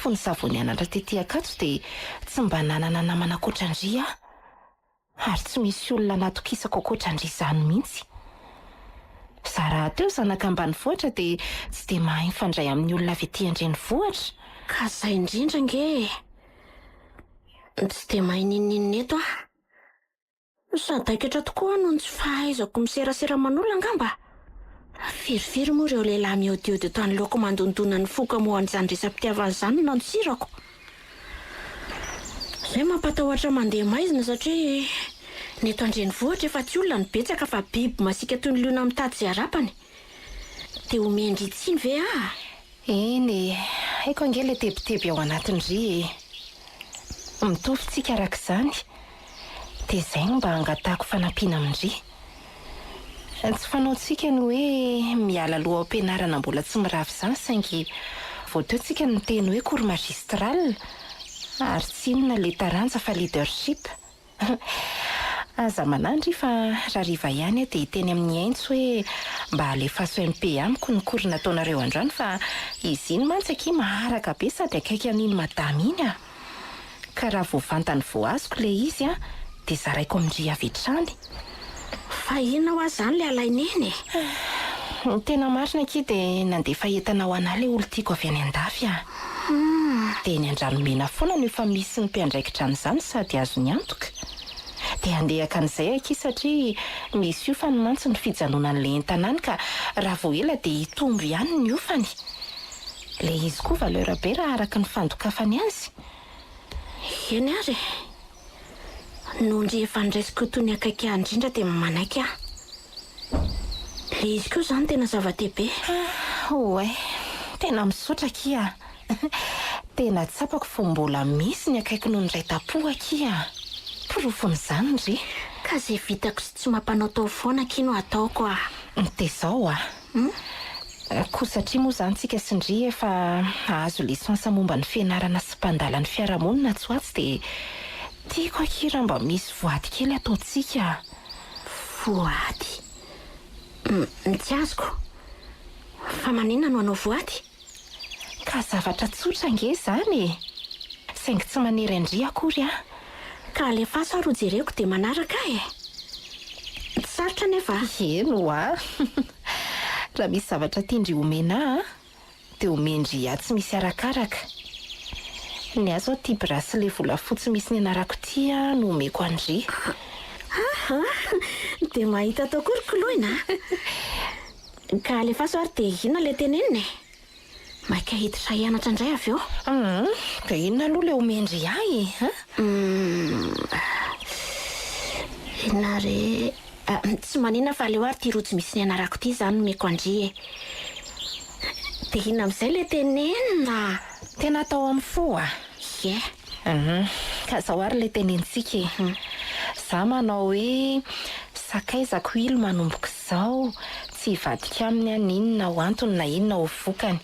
fony savony anatra tetỳ akato dia tsy mba nanana namana akoatrandry aho. Ary tsy misy olona natokisako akoatrandry izany mihitsy. Za raha teo zanaka ambanivohitra dia tsy dia mahay mifandray amin'ny olona avy etỳ andrenivohitra. Ka izay indrindra nge. Tsy dia mahay ninninina eto aho. Sady aiketra tokoa noho ny tsy fahaizako miserasera manolana angamba. Firifiry moa ireo lehilahy miodiody eto anoloako mandondona ny foka mohan'izany resam-pitiavana izany no antsirako. Izay mampatahotra mandeha maizina satria ny eto andrenivohitra efa tsy olona ny betsaka fa biby masika toy ny liona mitady izay harapany. Dia omendry itsiny ve aho? Eny, haiko ange ilay tebiteby ao anatindry. Mitovy tsika arak'izany. Dia izay mba hangatahako fanampiana amindry. Tsy fanaontsika ny hoe miala aloha am-pianarana mbola tsy mirava izany saingy vao teo tsika ny teny hoe cours magistral ary tsy inona ilay taranja fa leadership. Aza manandry fa raha riva ihany dia hiteny amin'ny aintso hoe mba alefaso MP amiko ny cours nataonareo androany fa izy iny mantsy aky maharaka be sady akaiky an'iny madama iny a. Ka raha vao vantany vao azoko ilay izy a dia zaraiko amindry avy hatrany. Fa inona ho azy izany ilay alaineny? Tena marina aky dia nandefa entana ho anahy ilay olo tiako avy any andafy a. Dia ny Andranomena foana no efa misy ny mpiandraikitra an'izany sady azo ny antoka. Dia andehaka an'izay aky satria misy io ny mantsy ny fijanonan'ilay entanany ka raha vao ela dia hitombo ihany ny ofany. Ilay izy koa valeur be raha araka ny fandokafany azy. Eny ary. Noho ndry efa ndraisiko toy ny akaiky ahy indrindra dia manaiky aho. Ilay izy koa izany tena zava-dehibe. Oe, tena misaotra aky a. Tena tsapako fo mbola misy ny akaiky noho ny ray tapo aky a. Porofon'izany ry. Ka izay vitako sy tsy mampanao tao foana aky no ataoko a. Dia izao a. Koa satria moa izany tsika sindry efa azo lisansa momba ny fianarana sy mpandala ny fiarahamonina tsoatsy dia tiako aky raha mba misy voady kely ataontsika. Voady? Tsy azoko. Fa maninona no anao voady? Ka zavatra tsotra nge izany e. Saingy tsy manery andry akory a. Ka alefaso aro jereko dia manaraka e. Tsy sarotra nefa. Eno a. Raha misy zavatra tiandry omena dia omendry tsy misy arakaraka. Ny azo tia bracelet volafotsy misy ny anarako tia no omeko andry. Dia mahita tao kory koloina. Ka alefaso ary dia inona ilay tenenina e? Maika hiditra hianatra indray avy eo. Dia inona aloha ilay omendry ahy e? Inona re? Tsy maninona fa aleo ary tia rojo misy ny anarako tia izany no omeko andry e. Dia inona amin'izay ilay tenenina? Tena atao amin'ny fo a. Ie. Ka izao ary ilay tenentsika e. Za manao hoe sakaizako ilo manomboka izao, tsy hivadika aminy any inona ho antony na inona ho vokany.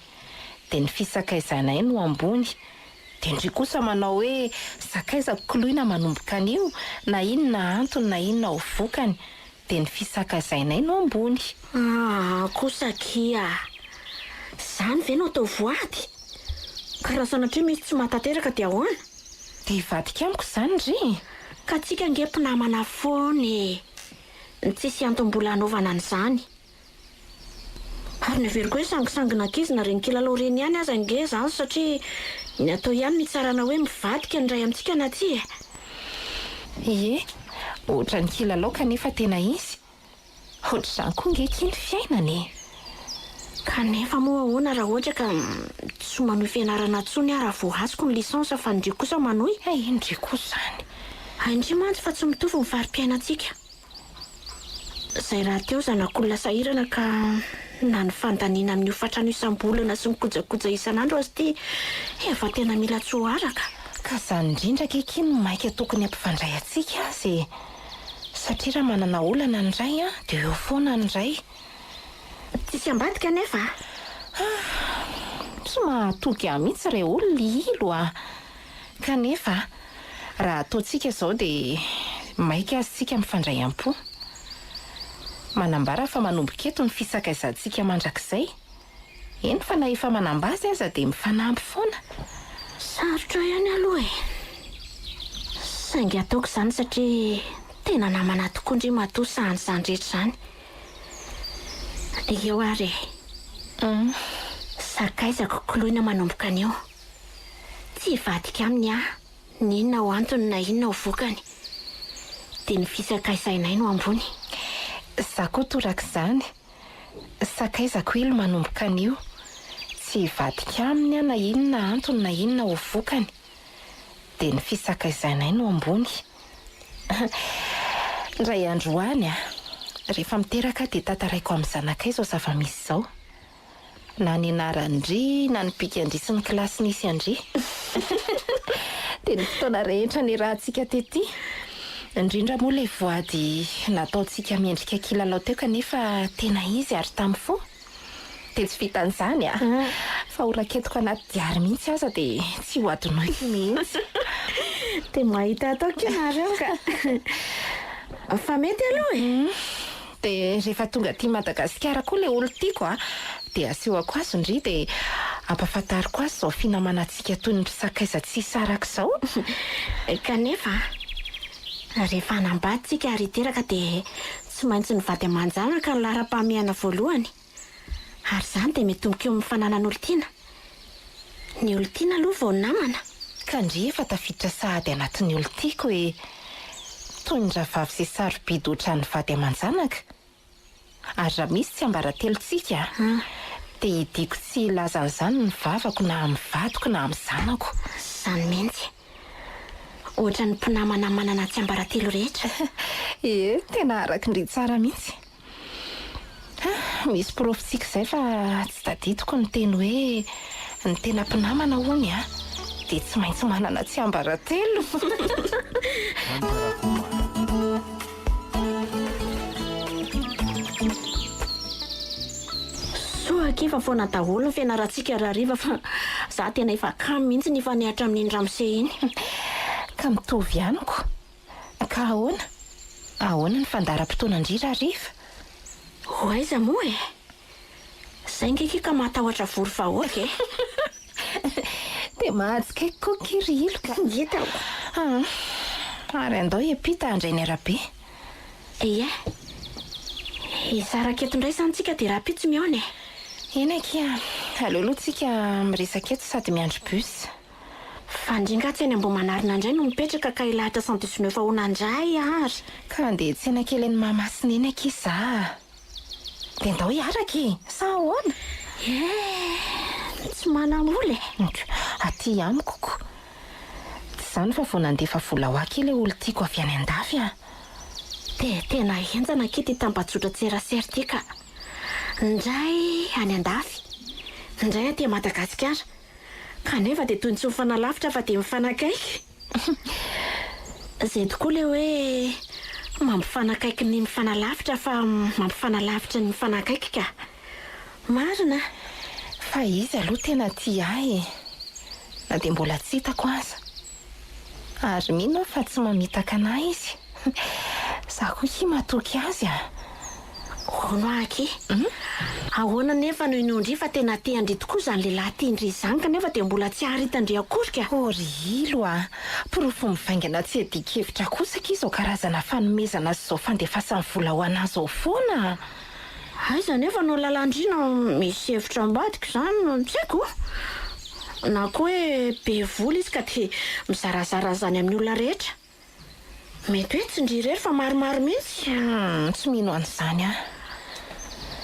Dia ny fisakaizanay no ambony. Dia ndry kosa manao hoe sakaizako koloina manomboka an'io na inona antony na inona ho vokany. Dia ny fisakaizainay no ambony. Kosa kia. Izany ve no atao voady? Ka raha sanatria misy tsy mahatateraka dia ahoana? Dia hivadika amiko izany ry. Ka tsika nge mpinamana foana e. Tsisy antony mbola hanaovana an'izany. Ary ny avery koa hoe sangisangina ankizy na reny kilalao reny ihany aza nge izany satria ny atao ihany mitsarana hoe mivadika ny ray amintsika na ty e. Ie, ohatra ny kilalao kanefa tena izy. Ohatr'izany koa nge kiny fiainana e. Kanefa moa ahoana raha ohatra ka tsy manohy fianarana intsony aho raha vao azoko ny lisansa fa ndry kosa manohy? Indry kosa izany. Indry mantsy fa tsy mitovy ny varim-piainantsika. Izay raha teo zanak'olona sahirana ka na ny fandaniana amin'ny hofatrano isam-bolana sy mikojakoja isan'andro azy ity efa tena mila tsoaraka. Ka izany indrindra kekiny no maika tokony hampifandray antsika azy e. Satria raha manana olana ny ray dia eo foana ny ray. Tsisy ambadika nefa? Tsy mahatoky ahy mihitsy ireo olona ilo a. Kanefa raha ataontsika izao dia maika azitsika mifandray am-po. Manambara fa manomboka eto ny fisakaizantsika mandrakizay. Eny fa na efa manambazy aza dia mifanampy foana. Sarotra ihany aloha e. Saingy ataoko izany satria tena namana tokoa ndry matoa sahany izany rehetra izany. Eo ary sakaizako koloina manomboka anio. Tsy vadika aminy n'inona ho antony na inona ho vokany. Dia ny fisakaisainay no ambony. Za koa toraka izany. Sakaizako ilo manomboka anio. Tsy vadika aminy na inona antony na inona ho vokany. Dia ny fisakaisainay no ambony. Indray andro any rehefa miteraka dia tantaraiko amin'ny zanakay izao zava-misy izao. Na ny anarandry na ny pikandry sy ny kilasy nisy andry. Dia ny fotoana rehetra ny rahantsika tety. Indrindra moa ilay voady nataontsika miendrika kilalao teo kanefa tena izy ary tamin'ny fo. Dia tsy vitan'izany fa ho raketiko anaty diary mihitsy aza dia tsy ho adinoiko mihitsy. Dia mahita ataoko ianareo ka. Fa mety aloha e. Dia rehefa tonga aty Madagasikara koa ilay olo tiako dia asehoko azy indry dia ampahafantariko azy izao finamanantsika toy ny sakaiza tsy saraka izao. Kanefa rehefa hanambaditsika ary hiteraka dia tsy maintsy ny vady aman-janaka ny laharam-pahamehana voalohany. Ary izany dia metomboka eo amin'ny fananana olon-tiana. Ny olon-tiana aloha vao namana. Ka ndry efa tafiditra sahady anatin'ny olon-tiako hoe toy ny rahavavy izay sarobidy ohatran'ny vady aman-janaka. Ary raha misy tsy ambaratelontsika dia hidiko tsy ilazan'izany ny vavako na amin'ny vadiko na amin'ny zanako. Izany mihitsy. Ohatra ny mpinamana manana tsy ambaratelo rehetra. Tena araka indry tsara mihitsy. Misy profetsika izay fa tsy tadidiko ny teny hoe ny tena mpinamana hono dia tsy maintsy manana tsy ambaratelo. Soa kifa foana daholo ny fianarantsika rahariva fa za tena efa kamo mihitsy ny fanehatra amin'ny ramose iny. Ka mitovy ihaniko. Ka ahoana? Ahoana ny fandaram-potoana indry rahariva? Ho aiza moa e? Izay ngeke ka matahotra vory vahoaka e. Dia mahajikaiko koa kirilo ka. Hita ary andao hiampita andray ny arabe. Ie. Izara keto indray izany tsika dia raha pitsy mihaona e. Eny akia, aleolohantsika miresaka eto sady miandry bus. Fandringa tsy any Ambohimanarina indray no mipetraka ka ilahatra 119 honandray ary. Ka andeha tsena kely ny Mahamasina eny akia za. Dia andao hiaraka sa ahoana? Tsy manam-bola e. Aty amiko koa. Tsy izany fa vao nandefa vola ho aky ilay olo tiako avy any an-dafy Dia tena henjana kity tambajotra tserasera ity ka. Indray any an-dafy, indray aty Madagasikara. Kanefa dia toy ny tsy mifanalavitra fa dia mifanakaiky. Izay tokoa ilay hoe mampifanakaiky ny mifanalavitra fa mampifanalavitra ny mifanakaiky ka. Marina. Fa izy aloha tena tia ahy na dia mbola tsy hitako aza. Ary mino fa tsy mamitaka anahy izy. Za koa kia matoky azy Hono aky. Ahoana nefa no inondry fa tena te-andry tokoa izany lehilahy tia-ndry izany kanefa dia mbola tsy haritandry akory ka. Ilo porofo mivaingana tsy adikevitra kosaka izao karazana fanomezana sy izao fandefasany vola ho anazy ao foana. Aiza nefa no lalandrina misy hevitra ambadika izany no tsy haiko. Na koa hoe be vola izy ka dia mizarazara izany amin'ny olona rehetra. Mety hoe tsy ndry irery fa maromaro mihitsy. Tsy mino an'izany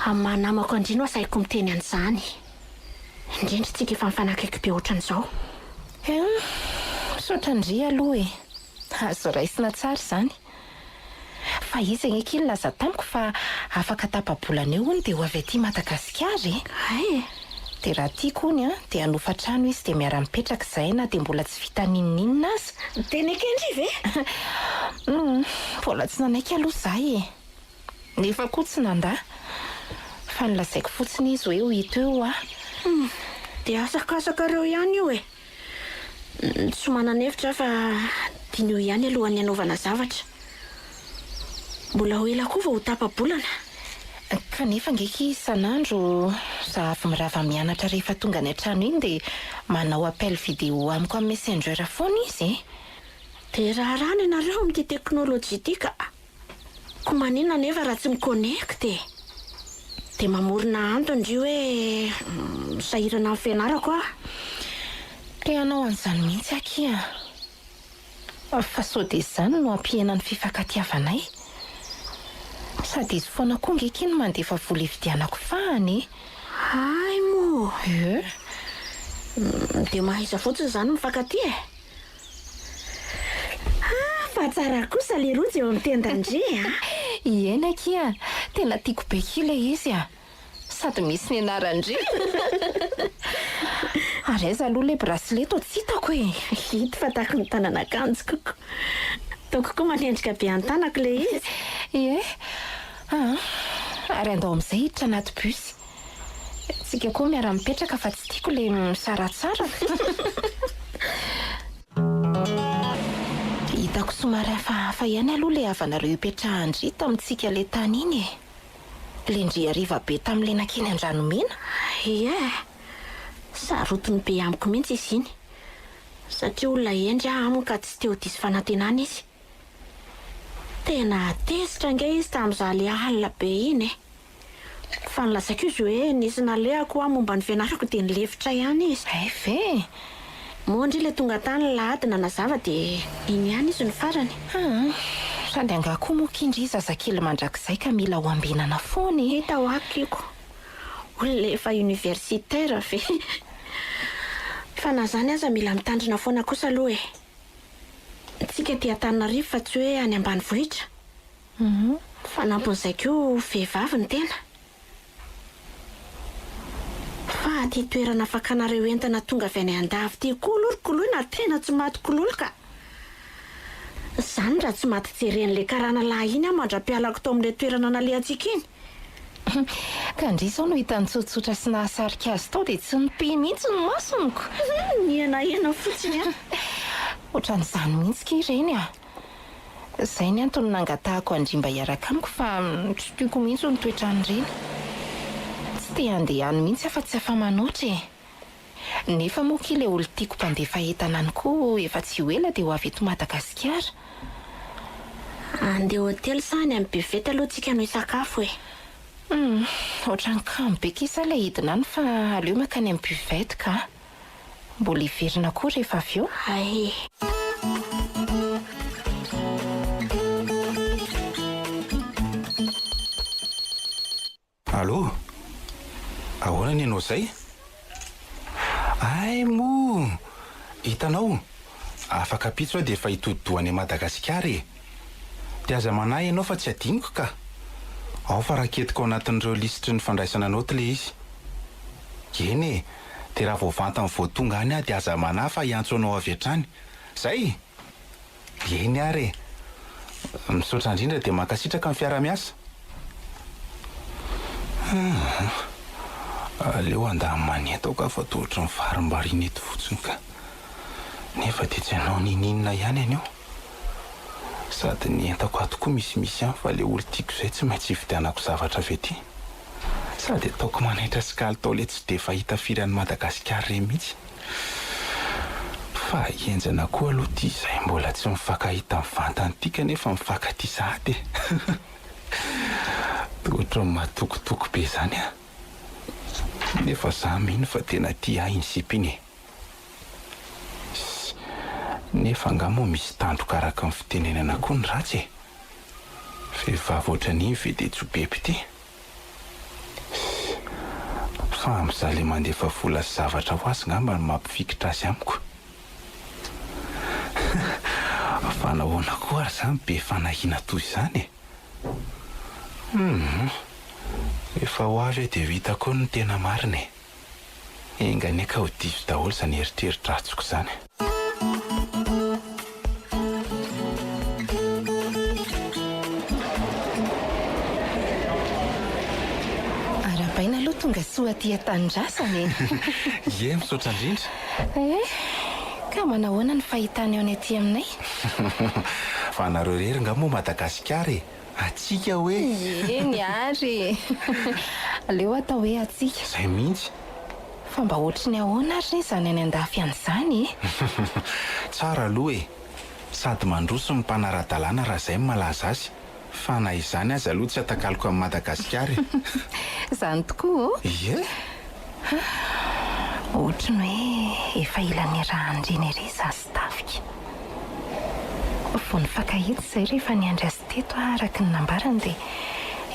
Amin'ny mahanamako andrino asaiko miteny an'izany. Indrindra tsika efa mifanakaiky be ohatran'izao. Misaotra ndry aloha e. Azo raisina tsara izany. Fa izy agneke nilaza tamiko fa afaka tapa-bolana eo hony dia ho avy aty Madagasikara Ay. Dia raha tiako hony dia hanofa trano izy dia miara-mipetraka izahay na dia mbola tsy vita ninninina azy. Tena ekendry ve? Mbola tsy nanaiky aloha izahay nefa koa tsy nandà. Fa nilazaiko fotsiny izy hoe ho hita eo Dia asakasakareo ihany io e. Tsy manan-hevitra fa dinio ihany alohan'ny hanaovana zavatra. Mbola ho ela koa vao ho tapa-bolana. kanefa ngeky isan'andro za avy mirava mianatra rehefa tonga any an-trano iny dia manao appel vidéo amiko amin'ny messenger foana izy. Dia raharany ianareo amin'ity teknôlôjia ity ka. Ko maninona nefa raha tsy mikonnecte? Dia mamorona antony ry hoe sahirana amin'ny fianarako ah. Te hanao an'izany mihitsy akia. Fa sao dia izany no ampihenany fifankatiavanay. Sady izy foana koa ngeky iny mandefa vola ividianako fahany. Hay mo. Dia mahaiza fotsiny izany mifankaty e. Fa tsara kosa le rojo eo amin'ny tendandre a. Iena akia, tena tiako be kila izy a. Sady misy ny anarandre. Ary aiza aloha le bracelet tsy hitako e. Hita fa tahaka ny tanan'akanjo koko. Taoko koa manendrika be an-tanako le izy. Ie. Ary andao amin'izay hiditra anaty bus. Tsika koa miara-mipetraka fa tsy tiako le misaratsara. Hitako somary hafahafa ihany aloha le havanareo hipetrahan-dry tamintsika le tany iny e. Le ndriariva be tamin'le nakeny an-dranomena. Ie. Sarotiny be amiko mihitsy izy iny. Satria olona endry amiko ka tsy teo diso fanantenana izy. Tena tesitra nge izy tamin'izaho le alina be iny e. Fa nilazako izy hoe nisy nalehako momba ny fianarako dia nilefitra ihany izy. Ay ve? Mondry le tonga tany lahady nanazava dia iny ihany izy ny farany. Sady angaha moa kindry zazakely mandrakizay ka mila ho ambinana foana e. Hita ho akiko. Olona efa universitaire ve. Fa na zany aza mila mitandrina foana kosa aloha e. Tsika ty Antananarivo fa tsy hoe any ambanivohitra. Fa nampon'izay koa vehivavy ny tena. Fa ty toerana fakanareo entana tonga avy any andafy ty kolorokoloina tena tsy maty kololoka. Zany raha tsy maty jeren'le karana lahy iny mandra-pialako tao amin'le toerana nalehantsika iny. Ka ndry izao no hitany tsotsotra sy nahasarika azy tao dia tsy nipe mihitsy ny masoniko. Nienahena fotsiny a. Ohatran'izany mihitsy ke ireny a. Izay ny antony nangatahako andrimba hiaraka amiko fa tsy tiako mihitsy ny toetran'ireny. Tsy te handehany mihitsy afa tsy afa-manoatra e. Nefa moa ke le olo tiako mpandefa entana any koa efa tsy ho ela dia ho avy eto Madagasikara. Andeha hotely sa any amin'ny bevety aloha tsika no hisakafo e. Ohatran'ny kamo be kisa ilay hidina any fa aleo makany amin'ny buvette ka. Mbola hiverina koa rehefa avy eo. Ay. Allô? Ahoana ny anao zay? Ay mo! Hitanao? Afaka pizza dia efa hitodidohany Madagasikara e. Dia aza manahy ianao fa tsy adiniko ka. Ao fa raketiko ao anatin'ireo lisitry ny fandraisana anao le izy. Eny e, dia raha voavantany voatonga any dia aza manahy fa hiantso anao avy hatrany. Zay? Eny ary e. Misaotra indrindra dia mankasitraka amin'ny fiara-miasa. Aleo andamy manentao ka fa tohatra ny varim-barina eto fotsiny ka. Nefa dia tsy hanao nininona ihany anio. Sady ny entako ato koa misimisy ihany fa le olo tiako izay tsy maintsy hividianako zavatra vety. Sady ataoko manaitra sy kalitao le tsy dia fahita firy any Madagasikara re mihitsy. Fa hienjana koa aloha ty izay mbola tsy mifankahita amin'ny vantany tika nefa mifankaty sahady e. Tohatra ny matokotoko be zany a. Nefa za mino fa tena tia ahy iny sipiny e. Nefa angamba misy tandroka araka ny fitenenana koa ny ratsy e. Vehivavy ohatran'iny ve dia tsy ho bebe ty. Fa amin'izay le mandefa vola sy zavatra ho azy ngamba ny mampifikitra azy amiko. Fa nahoana koa ary zany be fanahiana toy izany e. Efa ho avy dia vita koa ny tena marina e. Engany ka ho diso daholo izany eritreritra ratsiko izany. Arabaina aloha tonga soa aty an-tanindrazana e. Ie, misaotra indrindra. Ka manahoana ny fahitany ao ny aty aminay? Fa nareo rery nga moa Madagasikara e. Atsika hoe eny ary aleo atao hoe atsika izay mihitsy. fa mba ohatry ny ahoana ary izany any andafy an'izany Tsara aloha e, sady mandroso ny mpanara-dalàna raha izay malaza azy. Fa na izany azy aloha tsy atakaliko amin'ny Madagasikara. izany tokoa Ie, ohatry ny hoe efa ilany rahandreny ery izahy sy tafika. Vao nifankahita izay rehefa niandry azy teto araka ny nambarany dia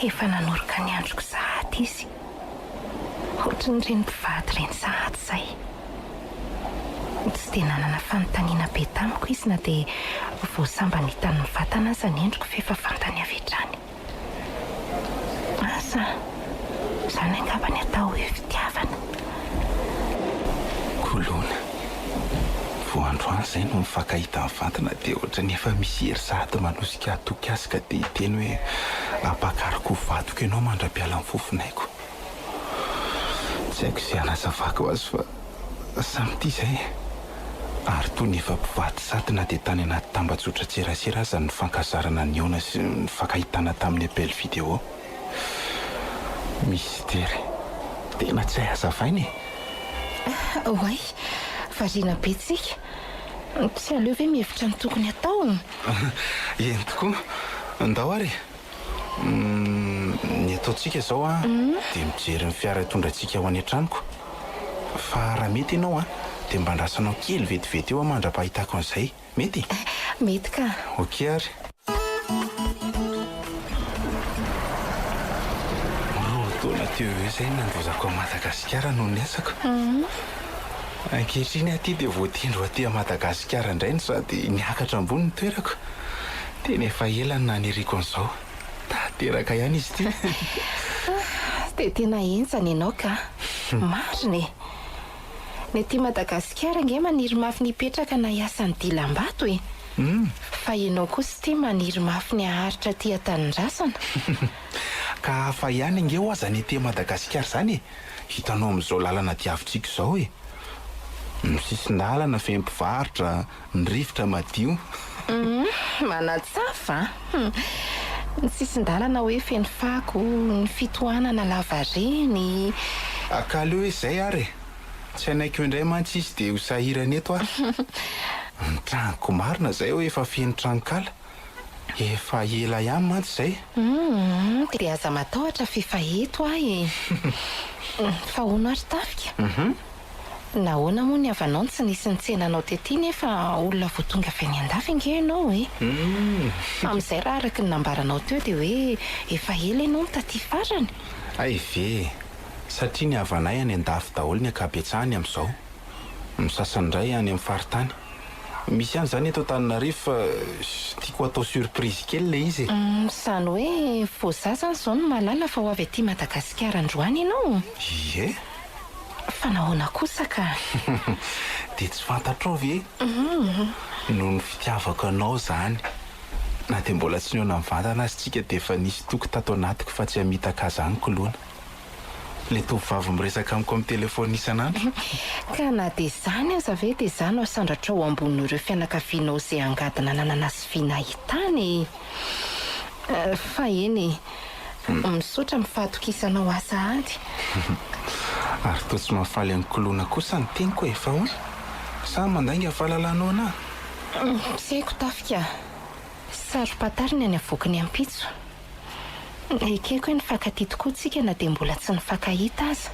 efa nanoroka ny androko sahady izy. Ohatry ny reny mpivady reny sahady izay. Tsy dia nanana fanontaniana be tamiko izy na dia vao samba nitany vatana aza ny endriko fa efa fantany avy hatrany. Asa, izany angamba ny atao hoe fitiavana. Kolona. Vao androany izay no mifankahita ny vatana dia ohatra ny efa misy hery sahady manosika atoky azy ka dia hiteny hoe ampakariko vadiko ianao mandra-piala amin'ny fofonaiko. Tsy haiko izay hanazavako azy fa samy ity izay. Ary toy ny efa mpivady sady na dia tany anaty tambajotra tserasera aza ny fankazarana ny ona sy ny fankahitana tamin'ny appel vidéo. Mystère. Tena tsy hay hazavaina e. Oay, variana be tsika. Tsy aleo ve mihevitra ny tokony atao? Eny tokoa, andao ary. Ny ataontsika izao dia mijery ny fiara tondratsika ho any an-tranoko. Fa raha mety ianao dia mba andrasanao kely vetivety eo mandra-pahitako an'izay. Mety? Mety ka. Okey ary. Taona teo hoe izay nandozako a Madagasikara noho ny asako. Ankehitriny aty dia voatindro aty a Madagasikara indray no sady niakatra ambony ny toerako. Tena efa ela ny naniriako an'izao. Tanteraka ihany izy ity. Dia tena enjana ianao ka. Marina e. Ny aty Madagasikara nge maniry mafy nipetraka na hiasa ny dilam-bato e. Fa ianao kosa ity maniry mafy ny aharitra aty an-tanindrasana. Ka hafa ihany nge ho aza ny aty Madagasikara izany e. Hitanao amin'izao lalana diavintsika izao e. Ny sisin-dalana feno mpivarotra, ny rivotra madio. Manatsafa. Ny sisin-dalana hoe feno fako, ny fitohanana lavareny. Ka aleo hoe izay ary e. Tsy hainaiko indray mantsy izy dia ho sahirana eto ary. Ny tranoko marina izay hoe efa feno tranokala. Efa ela ihany mantsy izay. Dia aza matahotra fefa eto e. Fa hono ary tafika. Nahoana moa ny avanao tsy nisy nitsenanao tety nefa olona vao tonga avy any andafy nge ianao e. Amin'izay raha araka ny nambaranao teo dia hoe efa ela ianao taty farany. Ay ve, satria ny havanay any andafy daholo ny ankabetsahany amin'izao. Ny sasany indray any amin'ny faritany. Misy ihany izany eto Antananarivo fa tiako atao surprise kely ilay izy. Izany hoe vao zaza izao no malala fa ho avy aty Madagasikara androany ianao. Ie. Fa nahoana kosa ka? Dia tsy fantatrao ve? Noho ny fitiavako anao izany. Na dia mbola tsy niona mivantana azy tsika dia efa nisy toko tato anatiko fa tsy hamitaka azy any Kolona. Ilay tovovavy miresaka amiko amin'ny telefona isan'andro. Ka na dia izany aza ve dia izany ao sandratra ao ambonin'ireo fianakavianao izay angadina nanana sy finahitany. Fa eny misaotra mifatokisanao asa ady. Ary toa tsy mahafaly amin'ny Kolona kosa ny teniko e fa hoy. Sa mandainga fahalalanao anahy? Tsy haiko tafika. Sarom-patariny any avoakany ampitso. Ekeko ny fankatia tokoa tsika na dia mbola tsy nifankahita aza.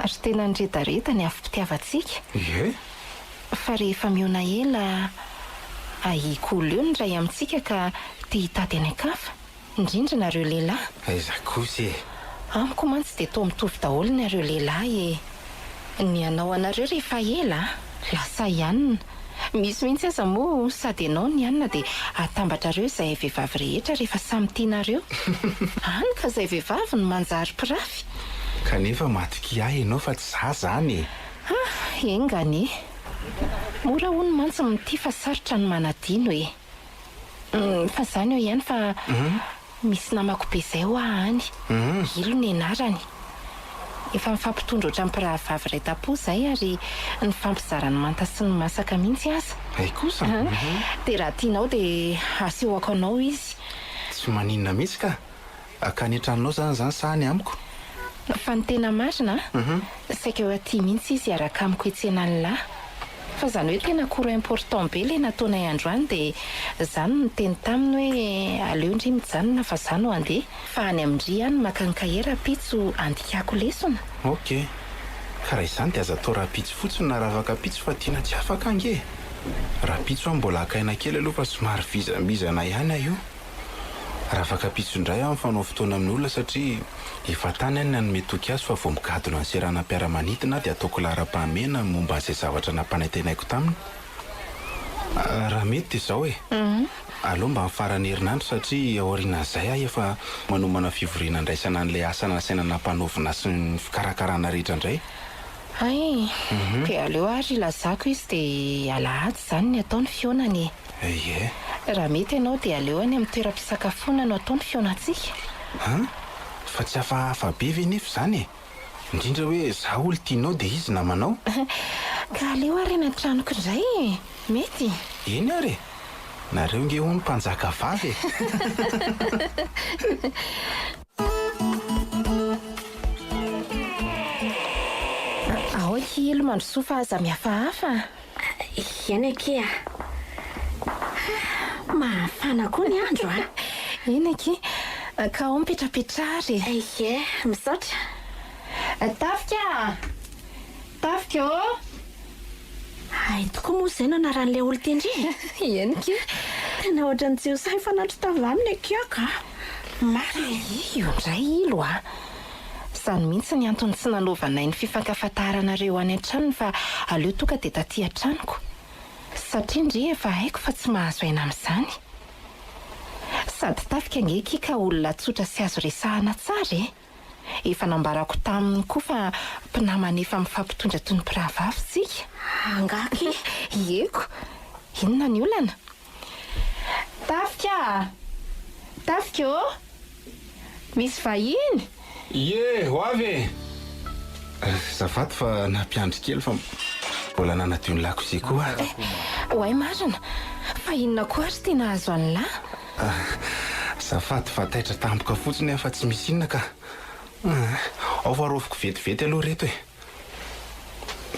Ary tena nireda-reda ny afim-pitiavantsika. Ie. Fa rehefa miona ela ahikolo eo ny ray amintsika ka tia hitady any ankafa. Indrindra nareo lehilahy. Aiza kosa e. Amiko mantsy dia toa mitovy daholo nareo lehilahy e. Ny anao anareo rehefa ela lasa ihanina. Misy mihitsy aza moa sady ianao ny ihanina dia atambatrareo izay vehivavy rehetra rehefa samy tianareo. Hany ka izay vehivavy no manjary pirafy. Kanefa matoky ahy ianao fa tsy za zany e. Engany e. Mora hono mantsy mity fa sarotra ny manadino e. Fa izany eo ihany fa misy namako be izay ho any. Ilo ny anarany. Efa mifampitondra ohatran'ny mpirahavavy iray tapo izay ary ny fampizarany manta sy ny masaka mihitsy aza. Ay kosa. Dia raha tianao dia asehoako anao izy. tsy maninona mihitsy ka ny antranonao zany sahany amiko. Fa ny tena marina saika eo aty mihitsy izy araka amiko etsena ny lahy. Fa zany hoe tena cours important be le nataonay androany dia zany no teny taminy hoe aleo ndry mijanona fa zany ho andeha fa any amindry ihany maka ny kahera pitso andikako lesona. Ok, karaha izany dia aza atao rapitso fotsiny na ravaka pitso fa tiana tsy afaka ange. Rapitso aho mbola akaina kely aloha fa somary vizambizana ihany io. Ravaka pitso indray aho mifanao fotoana amin'ny olona satria efa tany any nanome toky azy fa vao mikadona ny seranam-piaramanidina dia ataoko lahara-pahamena momba an'izay zavatra nampanantenaiko taminy. Raha mety dia izao aleo mba mifarany herinandro satria aorian'izay aho efa manomana fivoriana andraisana an'ilay asa nasaina nampanaovina sy ny fikarakarana rehetra indray. Dia aleo ary ilazako izy dia alahady zany ny ataony fionany. Ie. Raha mety ianao dia aleo any amin'ny toeram-pisakafoana no ataony fionantsika. Fa tsy hafahafa be ve nefa izany indrindra hoe zaho olo tianao dia izy namanao. Ka aleo ary eny an-tranoko indray mety. Eny ary nareo nge hono mpanjaka vavy. Ahoky ilo mandrosoa fa aza mihafahafa. Eny akia. Mafana koa ny andro Eny aky ka ao mipetrapetrary. Ie, misaotra. Tafika o. Ay, tokoa moa izay nanaran'ilay olo tendry. Eny aky. Tena ohatran'ny tsy ho sahy fa natro tavaniny akia ka. Marina. Io indray ilo Izany mihitsy ny antony tsy nanaovanay ny fifankafantaranareo any an-tranony fa aleo toka dia taty an-tranoko. Satria ndry efa haiko fa tsy mahazo aina amin'izany. Sady tafika ange kika olona tsotra sy azo resahana tsara Efa nambarako taminy koa fa mpinamana efa mifampitondra toy ny mpirahavavy tsika. Angaky. Ieko. Inona ny olana? Tafika o. Misy vahiny? Ie, ho avy. Zafady fa nampiandry kely fa mbola nanadio ny lakozia koa. Hoay marina. Fa inona koa ary tena azo any lahy? Zafady fa taitra tampoka fotsiny fa tsy misy inona ka. Ao fa rovoko vetivety aloha reto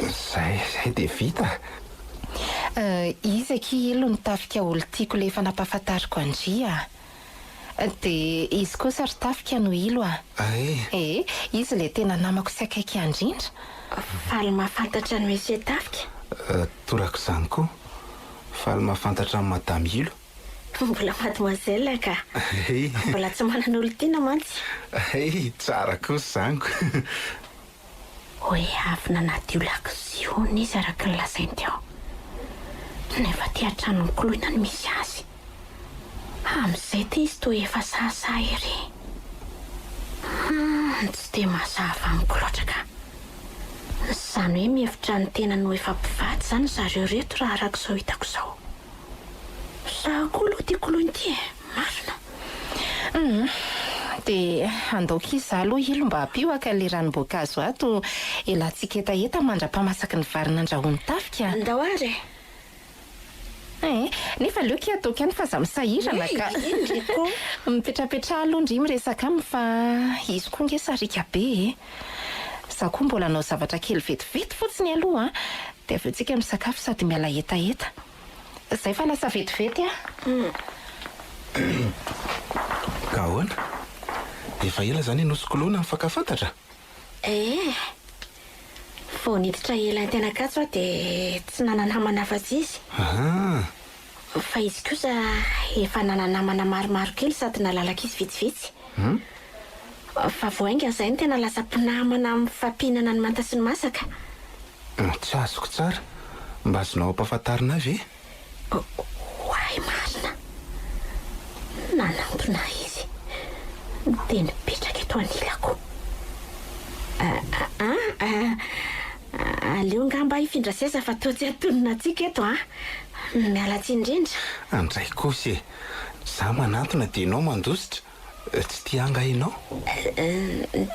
Zay dia vita. Izy aky ilo ny tafika olo tiako le efa nampahafantariko andria. Dia izy koa sary tafika no ilo izy le tena namako sy akaiky andrindra. Faly mahafantatra ny Monsieur Tafika. Torako izany koa. Faly mahafantatra ny Madame Ilo. Mbola mademoiselle ka. Mbola tsy manana olo tiana mantsy. Tsara kosa zaniko. Hoe avy nanadio lakozia izy araka ny lazainy teo. Nefa ty an-trano mikoloina ny misy azy. Amin'izay ty izy toa efa sasa ery. Tsy dia mazava amiko loatra ka. Izany hoe mihevitra ny tena no efa mpivady zany zareo reto raha araka izao hitako izao. Zaho koa aloha tia koloina ity marina. Dia andaoko izy aloha ilo mba hampioaka le ranom-boankazo ato elantsika etaeta mandra-pamasaky ny vary nandrahoany Tafika. Andao ary. Nefa aleo ki ataoko ihany fa za misahirana ka. Mipetrapetra aloha ndry miresaka aminy fa izy koa nge sarika be Za koa mbola nao zavatra kely vetivety fotsiny aloha dia avy eo tsika misakafo sady miala etaeta. Zay fa lasa vetivety Ka ahoana? Efa ela zany nosikoloana mifankafantatra? Vao niditra ela ny tena katso dia tsy nananamana afa-tsy izy. Fa izy kosa efa nananamana maromaro kely sady nalalaka izy vitsivitsy. Fa voainga izay ny tena lasa mpinamana mifampihinana ny manta sy ny masaka. Tsy azoko tsara. Mba azonao ampahafantarina ve? Hoay marina. Nanantona izy. Dia nipetraka eto anilako. Aleo ngamba hifindra seza fa toa tsy atonona antsika eto miala tsy indrindra. Andray kosa za manantona dia ianao mandositra. Tsy tia angahinao?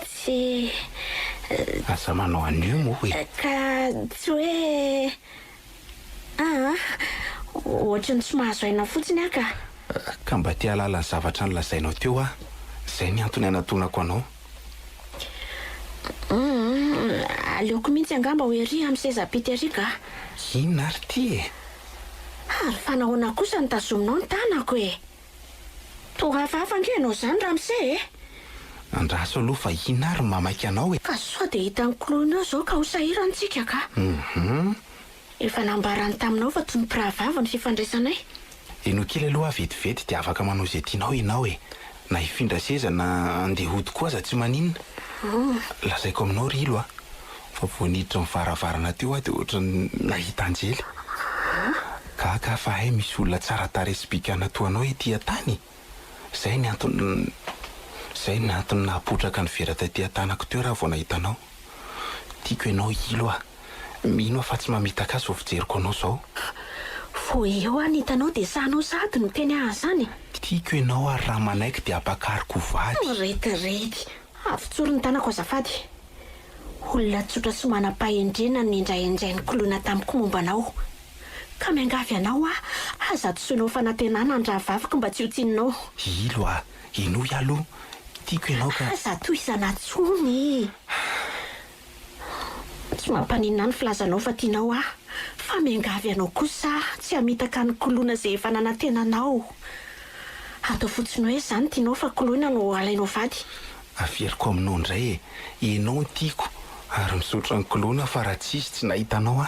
Tsy... Aza manao anio moa hoe. Ka tsy hoe... Ohatran'ny tsy mahazo aina fotsiny aka. Ka mba tia alala ny zavatra nolazainao teo a, izay ny antony anatonako anao. Aleoko mihitsy angamba hoe ry amin'ny sezam-pity ka. Inona ary ty e? Ary fanahoana kosa ny tazominao ny tanako e. Toa hafahafa ange ianao izany Ramsey e. Andraso aloha fa inona ary mamaky anao e? Ka sao dia hita ny koloinao izao ka ho sahirantsika ka. Efa nambarany taminao fa toy ny mpiravava ny fifandraisanay. Eno kely aloha vetivety dia afaka manao izay tianao ianao e. Na hifindra seza na andeha hody koa aza tsy maninona. Lazaiko aminao ry ilo a. Fa voaniditra mivaravarana teo a dia ohatran'ny nahita anjely. Ka fa hay misy olona tsara tarehy sy bikana toa anao ety an-tany. Izay ny antony nahapotraka ny vera taty an-tanako teo raha vao nahitanao. Tiako ianao ilo a. Mino fa tsy mamitaka azy ho fijeriko anao izao. Vo eo any hitanao dia sahanao sady no teny azy zany. Tiako ianao ary raha manaiky dia ampakariko vady. Retirety. Avy-tsoro ny tanako azafady. Olona tsotra sy manam-pahendrena no indraindray ny koloina tamiko momba anao. Ka miangavy anao a, aza tosoinao fanantenana ny raha vavaka mba tsy ho tininao. Ilo a, ino aloha. Tiako ianao ka. Aza tohizana tsony. Tsy mampaninona ny filazanao fa tianao a. Fa miangavy anao kosa tsy hamitaka ny koloina izay efa nanantenanao. Atao fotsiny hoe izany tianao fa koloina no alainao vady. Averiko aminao indray e. Ianao ny tiako ary misotra ny koloina fa raha tsisy tsy nahitanao a.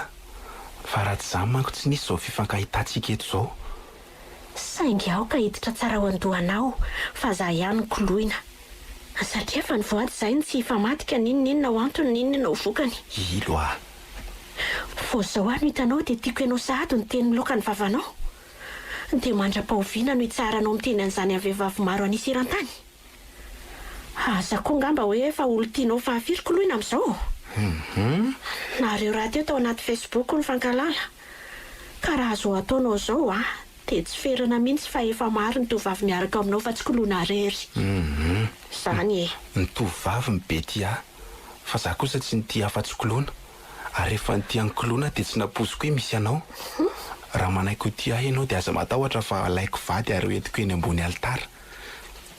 Fa raha tsy izany manko tsy nisy izao fifankahitantsika eto izao. Saingy aho ka hiditra tsara ho andohanao fa za ihany koloina. Satria efa nivoady izay ny tsy hifamatika ninona ho antony ninona ho vokany. Ilo a. Vao izao no hitanao dia tiako ianao sahady ny teny loka ny vavanao. Dia mandra-pahoviana no hitsaranao miteny an'izany amin'ny vehivavy maro anisy eran-tany. Aza koa ngamba hoe efa olo tianao fahafiry koloina amin'izao. Nareo raha teo tao anaty Facebook ny fankalala. Ka raha azo ataonao izao a, dia tsy ferana mihitsy fa efa maro ny tovavy miaraka aminao fa tsy koloina rery. Izany e. Ny tovavy mibe tia, fa za kosa tsy nitia afa-tsy koloina. Ary rehefa nitia ny koloina dia tsy napoziko hoe misy anao. Raha manaiky ho tia ianao dia aza matahotra fa alaiko vady ary hoentiko eny ambony alitara.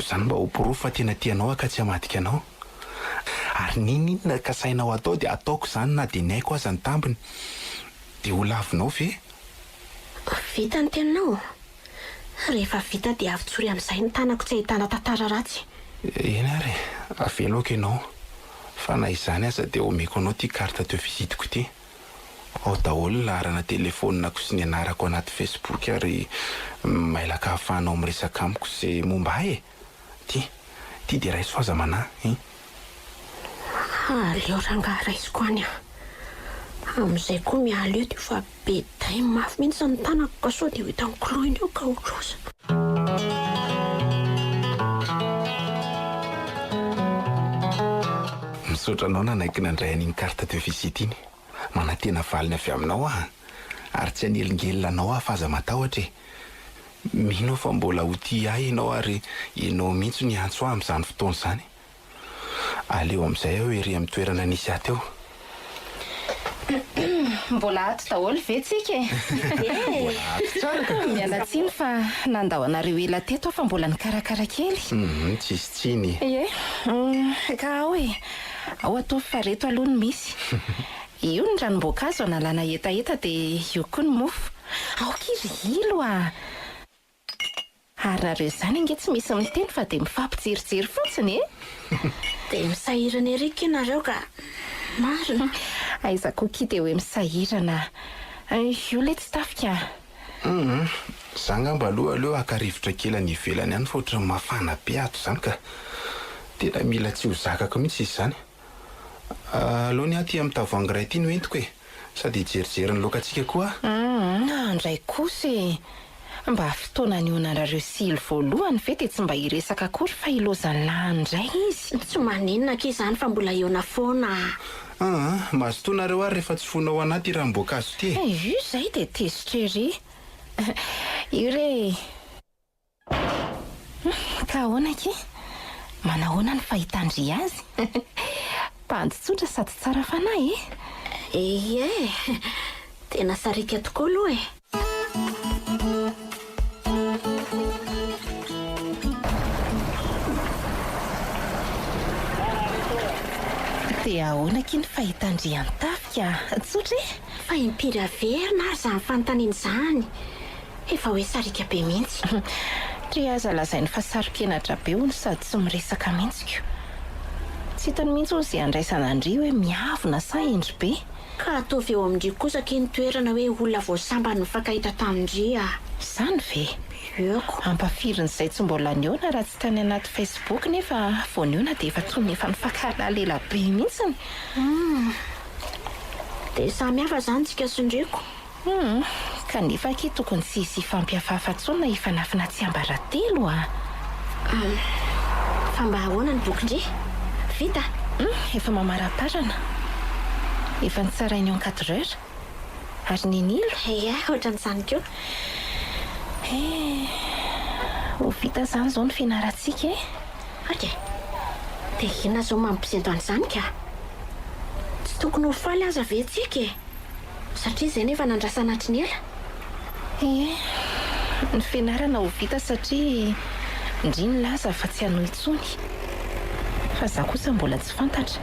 Izany mba ho porofo fa tena tianao ka tsy hamadika anao. Ary ninona ka sainao atao dia ataoko izany na dia naiko aza ny tambiny. Dia ho lavinao ve? Vita ny teninao. Rehefa vita dia avy-tsory amin'izay ny tanako tsy ahitana tantara ratsy. Eny ary, aveloko ianao. Fa na izany aza dia omeko anao ty karta teo vizitiko ty. Ao daholo ny laharana telefonina sy ny anarako anaty Facebook ary mailaka ahafahanao miresaka amiko izay momba ahy e. Ty dia raisy faza manahy. Aleo rangahy raisiko any a. Amin'izay koa miala eo dia fa be day mafy mihitsy ny tanako ka sao dia ho hitany koloina eo ka olosa. Misaotra anao nanaiky nandray an'iny karta teo vizity iny. Manantena valiny avy aminao ary tsy hanelingelina anao fa aza matahotra e. Mino fa mbola ho tia ahy ianao ary ianao mihitsy ny antso ahy amin'izany fotoana izany. Aleo amin'izay aho ery amin'ny toerana nisy ahy teo. Mbola ato daholo ve tsika e? Miala tsiny fa nandahoanareo ela teto fa mbola nikarakara kely. Tsisy tsiny. Ka ao e, ao atao fa reto aloha ny misy. Io ny ranom-boankazo analana etaeta dia io koa ny mofo. Aokiry ilo a. Ary nareo izany ange tsy misy miteny fa dia mifampijerijery fotsiny e. Dia misahirana ery ianareo ka marina. Aiza koa kia dia hoe misahirana. Io le tsy tafika. Za ngamba aleo aka-rivotra kely any ivelany ihany fa ohatran'ny mafana be ato izany ka tena mila tsy ho zakako mihitsy izy izany. Aleo ny aty amin'ny tavoahangy iray ity no entiko e. Sady hijerijery ny lokantsika koa. Andray kosa e. Mba fotoana ny onanareo sily voalohany ve dia tsy mba hiresaka akory fa ilozany lahandray izy. Tsy maninona ka izany fa mbola eona foana. Mazotoanareo ary rehefa tsy fonao anaty ranom-boankazo ty e. Io izay dia tezitra ery. Io re. Ka ahoana ke? Manahoana ny fahitandry azy? Mpanditsotra sady tsara fanahy e? Tena sarika tokoa aloha e. dia ahoana kiny fahitandriany tafika tsotra e fa impiry averina ary zany fanontaniana izany efa hoe sarika be mihitsy. Tri aza lazainy fa saro-pianatra be hono sady tsy miresaka mihitsiko. Tsy hitany mihitsy hono izay andraisana andry hoe miavona sa endry be. Ka ataovy eo amindry kosa ke nitoerana hoe olona voasambany mifankahita tamindry Izany ve? Eko. Ampafirin' izay tsy mbola niona raha tsy tany anaty Facebook nefa vao niona dia efa tonga efa nifankahala lela be mihitsiny. Dia samy hafa izany tsika sondreko. Kanefa ake tokony tsy hisy fampiafafa intsony na hifanafina tsy ambaratelo Fa mba ahoana ny bokin-dry? Vita? Efa mamara-parana. Efa nitsarainy eo en 4 heures. Ary ninilo. Ia, ohatran'izany koa. Ho vita izany izao ny fianarantsika e. Okey. Dia inona izao mampisento an'izany ka? Tsy tokony ho faly aza ve tsika e? Satria izay nefa nandrasa anatry ny ela. Ny fianarana ho vita satria ndry ny laza fa tsy hanohy intsony. Fa za kosa mbola tsy fantatra.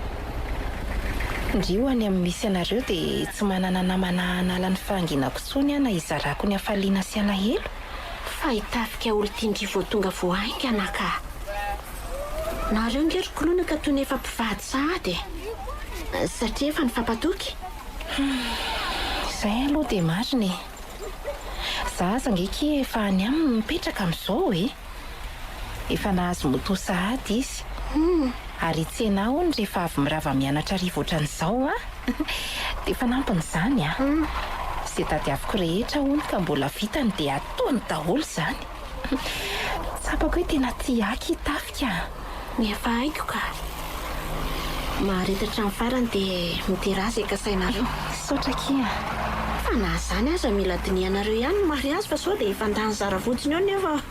Ndry ho any amin'ny misy anareo dia tsy manana namana hanala ny fahanginako intsony na hizarako ny hafaliana sy alahelo. Fa hitafika olo tindry vao tonga vao haingana ka. Nareo ngery kolona ka toy ny efa mpivady sahady e. Satria efa nifampatoky. Izay aloha dia marina e. Za aza ngeky efa any aminy mipetraka amin'izao e. Efa nahazo moto sahady izy. Ary tsy hainao hono rehefa avy mirava mianatra rivo ohatran'izao dia efa nampiny izany izay tadiaviko rehetra hono ka mbola vitany dia ataony daholo izany. Tsapako hoe tena tiaky tafika. Nefa haiko ka. Maharitatra ny farany dia midirazy eka sainareo. Saotra kia. Fa na izany aza mila dinianareo ihany ny mariazy fa sao dia efa andany zara fotsiny eo nefa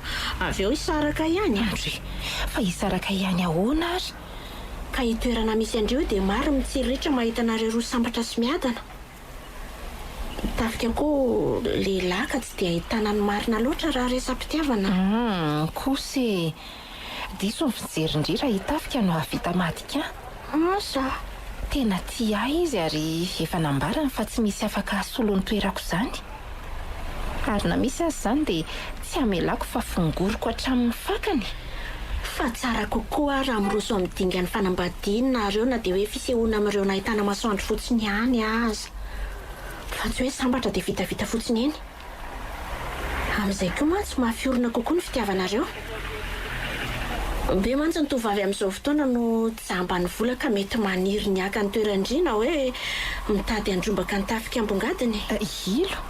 avy eo hisaraka ihany. Andry, fa hisaraka ihany ahoana ary? Ka hitoerana misy andreo dia maro mitsiritra mahita anareo roa sambatra sy miadana. Tafika koa lehilahy ka tsy dia ahitana ny marina loatra raha resam-pitiavana. Kosy diso ny fijerindry raha hitafika no havita madika. Asa Tena tia izy ary efa nambarany fa tsy misy afaka hasolo ny toerako izany. Ary na misy azy izany dia tsy hamelako fa fongoroko hatramin'ny fakany. fa tsara kokoa raha miroso amin'ny dingan'ny fanambadiana nareo na dia hoe fisehoana amin'ireo nahitana masoandro fotsiny ihany aza. Fa tsy hoe sambatra dia vitavita fotsiny eny. Amin'izay koa ma tsy mahafiorina kokoa ny fitiavanareo. Be mantsy ny tovavy amin'izao fotoana no jamba ny vola ka mety maniry ny aka ny toerandrina hoe mitady andrombaka ny tafika ambongadiny. Ilo?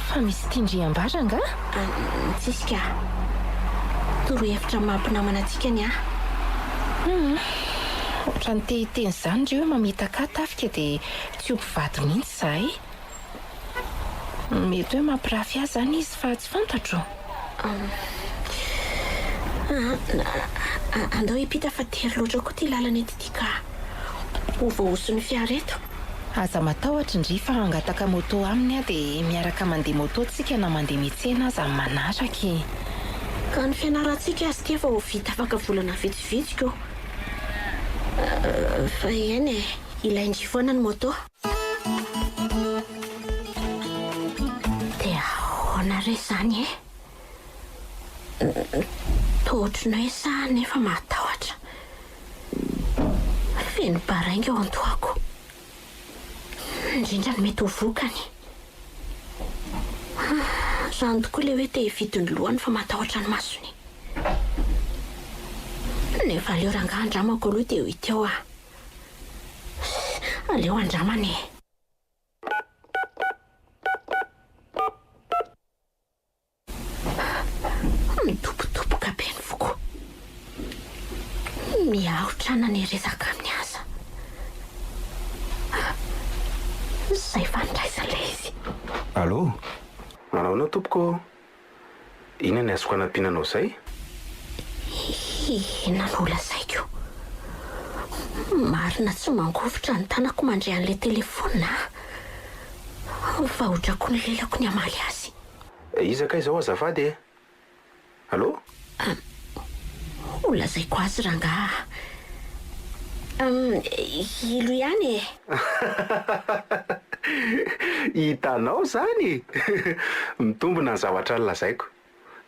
Fa misy tindriam-baranga? Tsisika. Toro hevitra mampinamana antsika ny Ohatra ny tehiteny izany ry hoe mamita ka tafika dia tsy ho mpivady mihitsy izahay. Mety hoe mampirafy azy izany izy fa tsy fantatro. Andao hipita fa tery loatra koa ty lalana eto ity ka ho voaosony fiara eto. Aza matahotra indry fa hangataka moto aminy dia miaraka mandeha moto tsika na mandeha miantsena aza manaraka. Ka ny fianarantsika azy ty efa ho vita afaka volana vitsivitsy ko. Fa eny ilaindry foana ny moto. Dia ahoana re izany tohatriny hoe sa nefa matahotra. Feno barainga eo an-toako. Indrindra ny mety ho vokany. Izany tokoa ilay hoe te hividy ny lohany fa matahotra ny masony. Nefa aleo rangahy andramako aloha dia ho hita eo aleo andramany. Mitopotopoka be ny foko. Miaotra na ny resaka amin'ny asa. Izay fandraisalay izy. Allô? Manao tompoko? Inona ny azoko anampinanao izay? Inona no lazaiko? Marina tsy mangovotra ny tanako mandray an'ilay telefona. Vahodrako ny lelako ny hamaly azy. Iza ka izao azafady e? Allô? Ho lazaiko azy rangahy. Ilo ihany e. Hitanao zany mitombona ny zavatra lazaiko.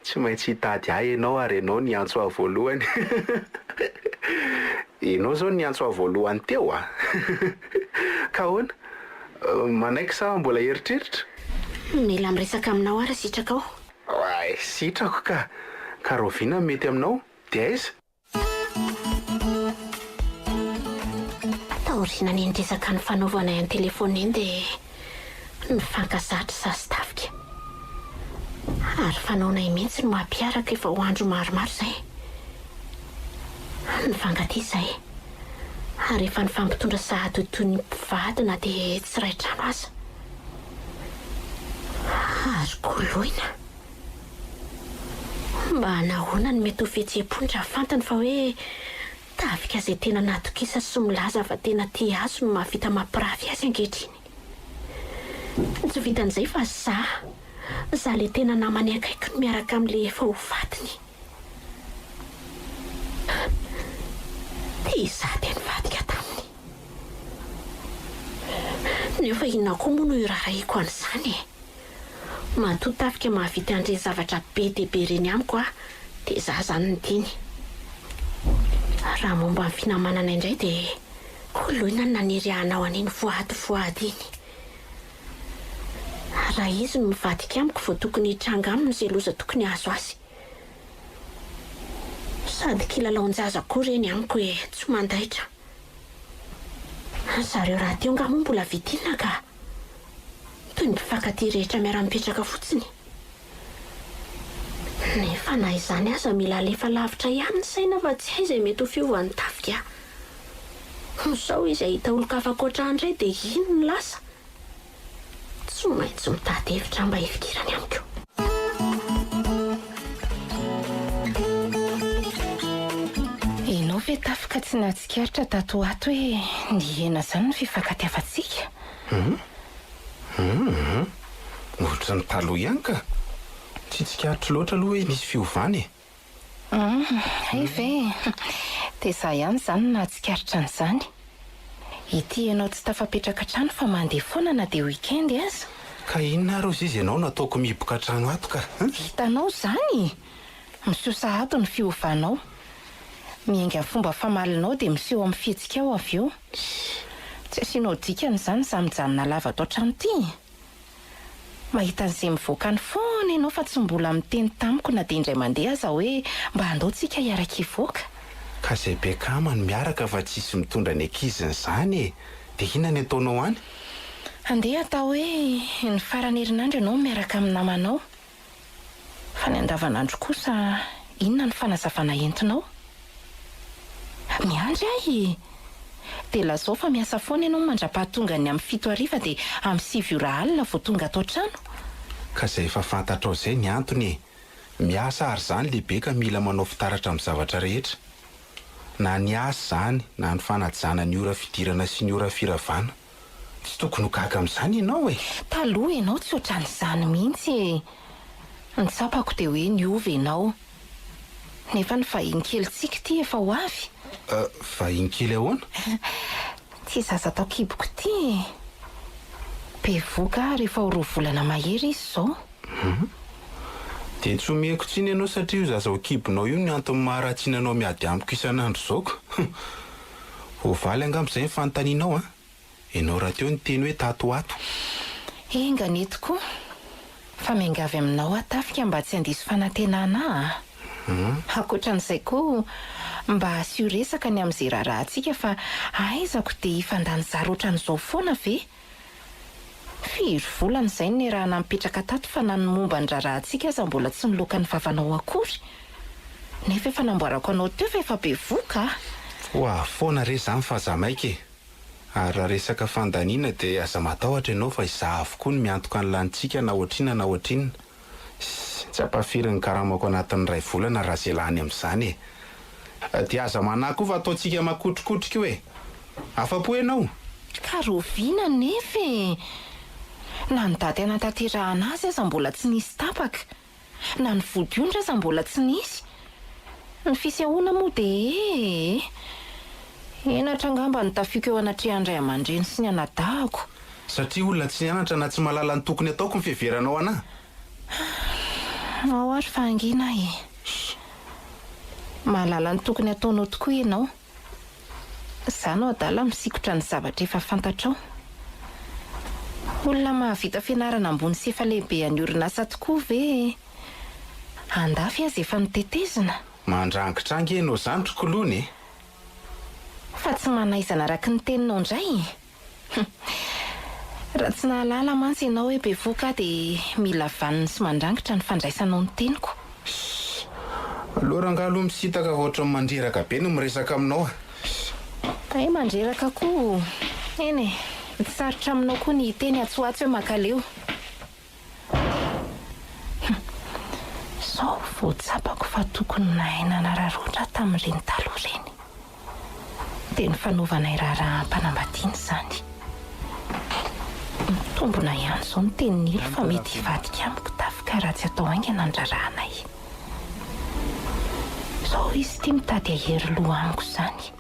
Tsy maintsy hitady ahy ianao ary ianao ny antso ahy voalohany. Ianao zao ny antso ahy voalohany teo a. Ka ahoana? Manaiky sa mbola eritreritra? Mila miresaka aminao ary sitraka ao. Ay, sitrako ka. Ka roviana mety aminao, dia aiza? Taoriana ny ndresaka ny fanaovana ny telefona iny dia nifankazatra sasy tafika. Ary fanaonay mihitsy no mampiaraka efa ho andro maromaro izay. Nifankatia izay. Ary efa nifampitondra sahady toy ny mpivadina dia tsy raitrano aza. Ary koloina. Mba nahoana ny mety ho fihetseham-po fantany fa hoe tafika izay tena natokisa sy milaza fa tena tia azy no mahavita mampiravy azy ankehitriny. Tsy vitan'izay fa zaho le tena namany akaiky no miaraka amin'le efa ho vatiny. Dia izaho tena vadika taminy. Nefa inona koa moa no irarahiako an'izany e. Matoa tafika mahavita an'ireny zavatra be dia be ireny amiko dia izaho izany ny tiany. Raha momba ny finamanana indray dia koloina ny nanirianao an'iny voady iny. Raha izy no mivadika amiko vao tokony hitranga aminy izay loza tokony azo azy. Sady kilalaon-jaza koa ireny amiko hoe tsy mandaitra. Zareo raha teo nga moa mbola vitina ka toy ny mpifankatia rehetra miara-mipetraka fotsiny. Nefa na izany aza mila alefa lavitra ihany ny saina fa tsy hay izay mety ho fiovan'ny tafika. Sao izy ahita olo-kafa koatrandray dia ino ny lasa? Tsy maintsy mitady hevitra mba hifikirany amiko. Ianao ve tafika tsy nahatsikaritra tato ato hoe ny hena izany ny fifankatiavantsika? Ohatra ny taloha ihany ka. Tsy tsikaritra loatra aloha hoe nisy fiovana e. Hay ve? Dia izaho ihany izany nahatsikaritra an'izany. Ity ianao tsy tafapetraka trano fa mandeha foana na dia weekend aza. Ka inona ary izy ianao nataoko mihiboka trano ato ka? Hitanao izany? Misosa ato ny fiovanao. Miainga fomba famalinao dia miseho amin'ny fihetsika ao avy eo. Tsy asianao dikany izany izaho mijanona lava ato an-trano ity. Mahita an'izay mivoaka ny foana ianao fa tsy mbola miteny tamiko na dia indray mandeha aza hoe mba andaontsika hiaraka hivoaka. Ka izay be kama no miaraka fa tsisy mitondra ny ankiziny izany e. Dia inona ny ataonao any? Andeha atao hoe ny farany herinandro ianao miaraka amin'ny namanao. Fa ny andavanandro kosa inona ny fanazavana entinao? Miandry ahy. Dia lazao fa miasa foana ianao mandra-pahatonga ny amin'ny 7:00 dia amin'ny 7:00 vao tonga ato an-trano. Ka izay efa fantatrao izay ny antony e. Miasa ary izany lehibe ka mila manao fitaratra amin'ny zavatra rehetra. Na ny asa izany na ny fanajana ny ora fidirana sy ny ora firavana. Tsy tokony ho gaga amin'izany ianao e. Taloha ianao tsy ohatran'izany mihitsy e. Ny tsapako dia hoe niova ianao. Nefa ny vahiny kelintsika ity efa ho avy. Vahiny kely ahoana? Tsy zaza atao kiboko ity. Be voka rehefa ho 2 volana mahery izy izao. Dia tsy omeko tsiny ianao satria io zaza ho kibonao io ny antony maharatsiananao miady amiko isan'andro izao ka. Ho valy angamba izay ny fanontanianao a. Ianao raha teo ny teny hoe tato ato. Enga ny tokoa. Fa miangavy aminao atafika mba tsy handiso fanantenana. Ankoatran'izay koa mba asio resaka ny amin'izay rahantsika fa aizako dia ifandany-zary ohatran'izao foana ve? 4 volana izay ny raha nampetraka tato fa na ny momba ny rahantsika aza mbola tsy niloka ny vavanao akory. Nefa efa namboarako anao teo fa efa be voka. Hoa foana re izany fa zamaika e. Ary raha resaka fandaniana dia aza matahotra ianao fa izaho avokoa ny miantoka ny lanitsika na ohatrina na ohatrinona. Tsy ampafiry ny karamako anatin'ny 2 volana raha izay lany amin'izany e. Dia aza manahy koa fa ataontsika makotrokotrika io e. Afa-po ianao? Ka roviana nefa e. Na ny daty anatanterahana azy aza mbola tsy nisy tapaka. Na ny vodiondra aza mbola tsy nisy. Ny fisehoana moa dia enatra angamba ny tafiako eo anatrehandray aman-dreny sy ny anadahako. Satria olona tsy nianatra na tsy mahalala ny tokony ataoko ny fiheveranao anahy. Ao ary fahangina e. Mahalala ny tokony ataonao tokoa ianao. Zano adala misikotra ny zavatra efa fantatrao. Olona mahavita fianarana ambony sy efa lehibe any orinasa tokoa ve andafy azy efa nitetezina. Mandrangitrangy enao zany trokolony. Fa tsy manaizana araka ny teninao indray. Raha tsy nahalala mantsy ianao hoe bevoka dia mila vaniny sy mandrangitra ny fandraisanao ny teniko. Aloha rangalo misitaka ohatran'ny mandreraka be no miresaka aminao. Ay mandreraka koa. Eny e, tsy sarotra aminao koa ny teny atsoatsy hoe makaleo. Sao voatsapako fa tokony nahaina nararotra tamin'ireny taloha ireny. Dia ny fanaovanay raharaham-panambadiana izany. Mitombona ihany izao ny tenin'ilo fa mety hivadika amiko tafika raha tsy atao haingana ny rarahanay. Sao izy tia mitady ahery loha amiko izany.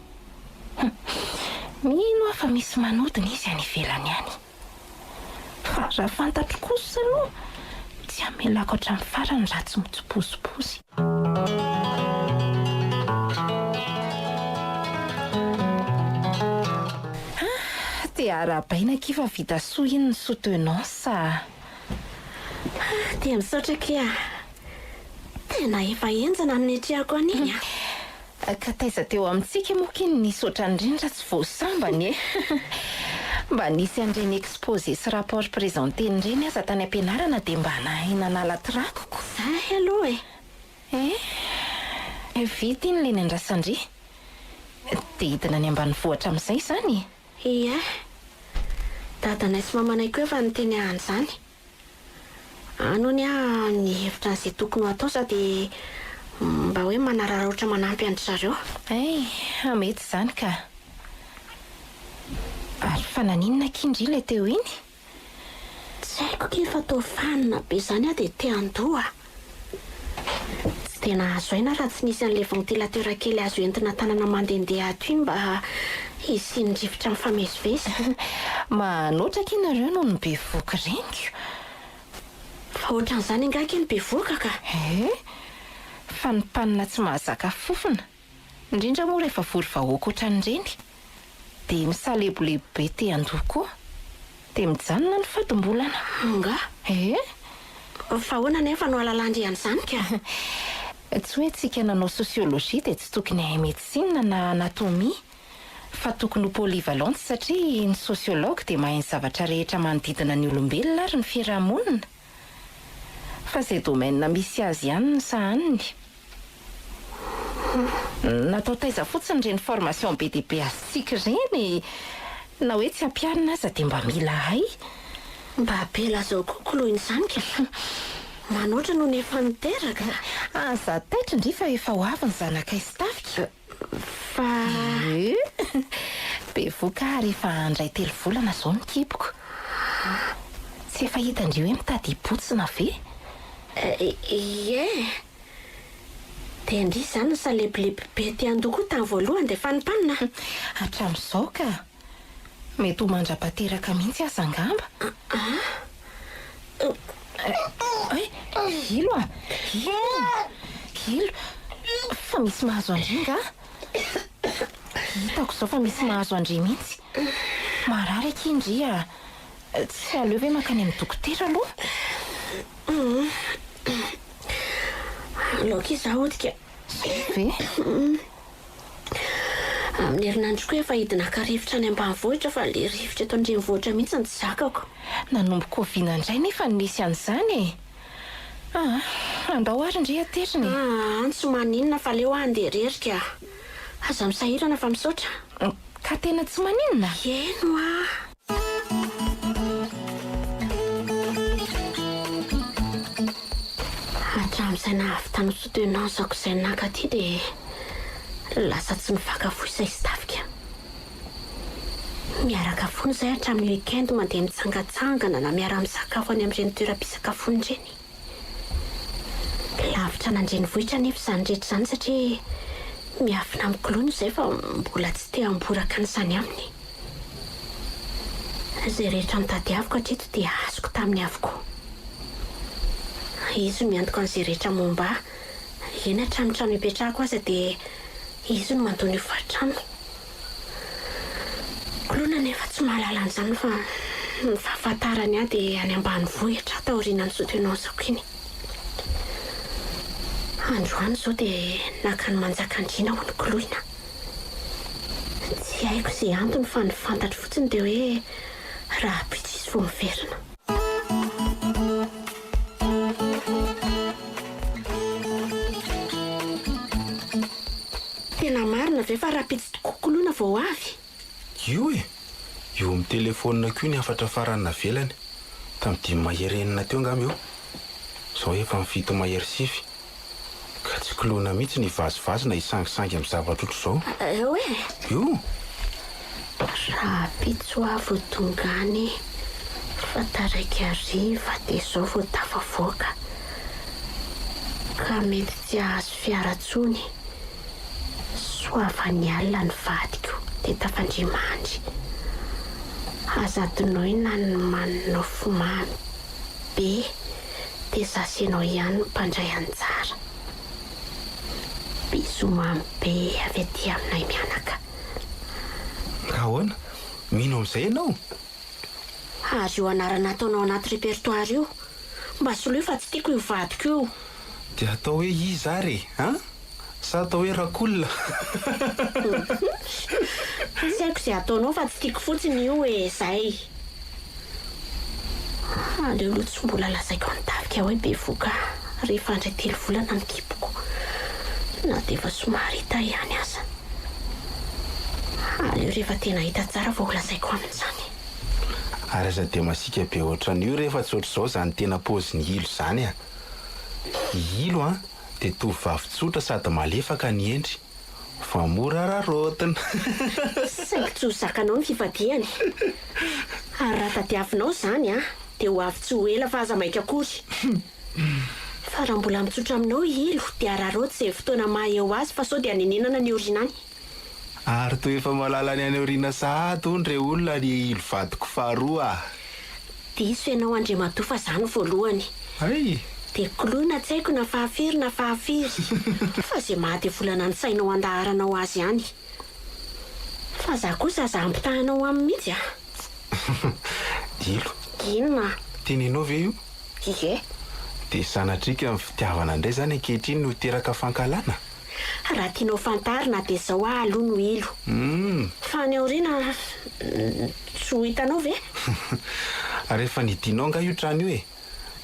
Mino aho fa misy manodina izy any ivelany any. Fa raha fantatro kosa aloha tsy hamelako hatramin'ny farany raha tsy mitsipozipozy. Dia arabaina kifa vita soa iny ny sotoenao sa? Dia misaotra kia. Tena efa enjana ny etrehako an'iny a. Ka taiza teo amintsika moa iny nisaotra indrindra tsy voasambany e. Mba nisy an'ireny exposé sy rapport présenté indreny aza tany am-pianarana dia mba nahina nala trakoko. Zahay aloha e. Vita iny leny andrasandry. Dia hidina ny ambanivohitra amin'izay izany. Ia. Dadanay sy mamanay koa efa niteny an'izany. Anony a ny hevitra an'izay tokony ho atao sady mba hoe manararaotra manampy andry zareo. Mety izany ka. Ary fa naninona kindry ilay teo iny? Tsy haiko kely fa tao fanina be izany a dia te handoa. Tsy tena azo aina raha tsy nisy an'ilay ventilatera kely azo entina tanana mandendeha ato iny mba hisian'ny rivotra mifamezivezy. Manotraka ianareo noho ny bevoka reniko. Fa ohatran'izany angaka iny bevoka ka. Fa ny mpanina tsy mahazaka fofona. Indrindra moa rehefa vory vahoaka ohatran'ireny. Dia misalebolehibe te handoa koa. Dia mijanona ny fatim-bolana. Nga? Fa hoana nefa no alalandry an'izany ka. Tsy hoe tsika nanao sosiolojia dia tsy tokony hahay medisina na anatomia. Fa tokony ho polyvalente satria ny sosiologa dia mahay ny zavatra rehetra manodidina ny olombelona ary ny fiarahamonina. Fa izay domaine misy azy ihany ny sahaniny. Natao taiza fotsiny ireny formation be dia be azitsika ireny. Na hoe tsy hampiarina aza dia mba mila hay. Mba apela zao kokoloina izany ka. Manoatra no nefa niteraka. Za taitra indri fa efa ho avy ny zanakay sy tafika. Fa bevoka ary efa handray 3 volana izao ny kiboko. Tsy efa hita indrio hoe mitady hipotsina ve? Ie. Dia indri izany ny saleblehibe te handoa koa tamin'ny voalohany dia fanimpanina. Hatramin'izao ka. Mety ho mandra-pateraka mihitsy aza angamba. Ilo a. Ilo. Fa misy mahazo andringa. Hitako izao fa misy mahazo andry mihitsy. Marary akindry a. Tsy aleo ve mankany amin'ny dokotera aloha? Laoka izaho hodika. Ve? Amin'ny herinandro koa efa hidinaka rivotra any ambanivohitra fa ilay rivotra eto andrenivohitra mihitsy ny tsy zakako. Nanomboka oviana indray nefa ny misy an'izany e. Andao ary indray ateriny. Tsy maninona fa leo andeha rerika. Aza misahirana fa misaotra. Ka tena tsy maninona? Eno a. Hatramin'izay nahavitany sotoenao zako izay naka aty dia lasa tsy mifakafo izay sy tafika. Miaraka foana izay hatramin'ny weekend mandeha mitsangatsangana na miara-misakafo any amin'ireny toeram-pisakafoana ireny. Lavitra nandrenivohitra nefa izany rehetra izany satria miafina amin'ny kolony izay fa mbola tsy te hamboraka ny sany aminy. Izay rehetra nitadiaviko hatreto dia azoko taminy avokoa. Izy no miantoka an'izay rehetra momba eny hatramitrano hipetrahako aza dia izy no mandony io fatrano. Kolona nefa tsy mahalala an'izany fa ny fahafantarany ahy dia any ambanivohitra taoriana ny sotenanzako iny. Androany izao dia naka ny manjaka andriana ho ny koloina. Tsy haiko izay antony fa ny fantatro fotsiny dia hoe raha pitsisy vao miverina. Tena marina ve fa raha pitsy tokoa koloina vao avy? Io e, io amin'ny telefonina koa ny afatra farany navelany tamin'ny 5 mahery enina teo angamba io. Izao efa amin'ny 7 mahery 9 ka tsy koloina mihitsy ny vazovazona isangisangy amin'ny zavatra otr'izao. Hoe Io raha pitso aho vao tonga any fa taraiky hariva dia izao vao tafavoaka ka mety tsy ahazo fiara-tsony. Soavany alina ny vadiko dia tafandrimandry. Azadinoina ny manonao fomamy be dia zasenao ihany ny mpandray anjara. Bizomamy be avy aty aminay mianaka. ahoana? Mino amin'izay ianao? Azy io anarana ataonao anaty repertoire io. Mba soloa fa tsy tiako io vadiko io. Dia atao hoe izy ary, ha? Sa atao hoe rakolona? Tsy haiko izay ataonao fa tsy tiako fotsiny io e izay. Aleo aloha tsy mbola lazaiko nitavika hoe be voka rehefa andray 3 volana ny kipoko. Na dia efa somary hita ihany aza. Aleo rehefa tena hita tsara vao lazaiko amin'izany. Ary aza dia masika be ohatran'io rehefa tsy ohatr'izao izany tena paoziny hilo izany a. Hilo a dia tovovavy tsotra sady malefaka ny endry fa mora rararotina. Saingy tsy ho zakanao ny fivadiany. Ary raha tadiavinao izany a dia ho avy tsy ho ela fa aza maika akory. Fa raha mbola mitsotra aminao hilo dia rararoty izay fotoana maha eo azy fa sao dia anenenana ny orinany. Ary toa efa malala ny any aoriana sahady hono re olona ny hilo vadiko faharoa. Diso ianao Andriamatoa fa izany voalohany. Ay, Dia koloina tsy haiko na fahafiry na fahafiry. Fa izay mahaty volana ny sainao andaharanao azy ihany. Fa za kosa aza ampitahanao aminy mihitsy a. Hilo, Inona? tenenao ve io? Ie. Dia sanatrika amin'ny fitiavana indray zany ankehitriny no teraka fankalana. Raha tianao fantarina dia izao aloha no hilo. Fa ny aoriana tsy ho hitanao ve? Rehefa nidianao nga io trano io e.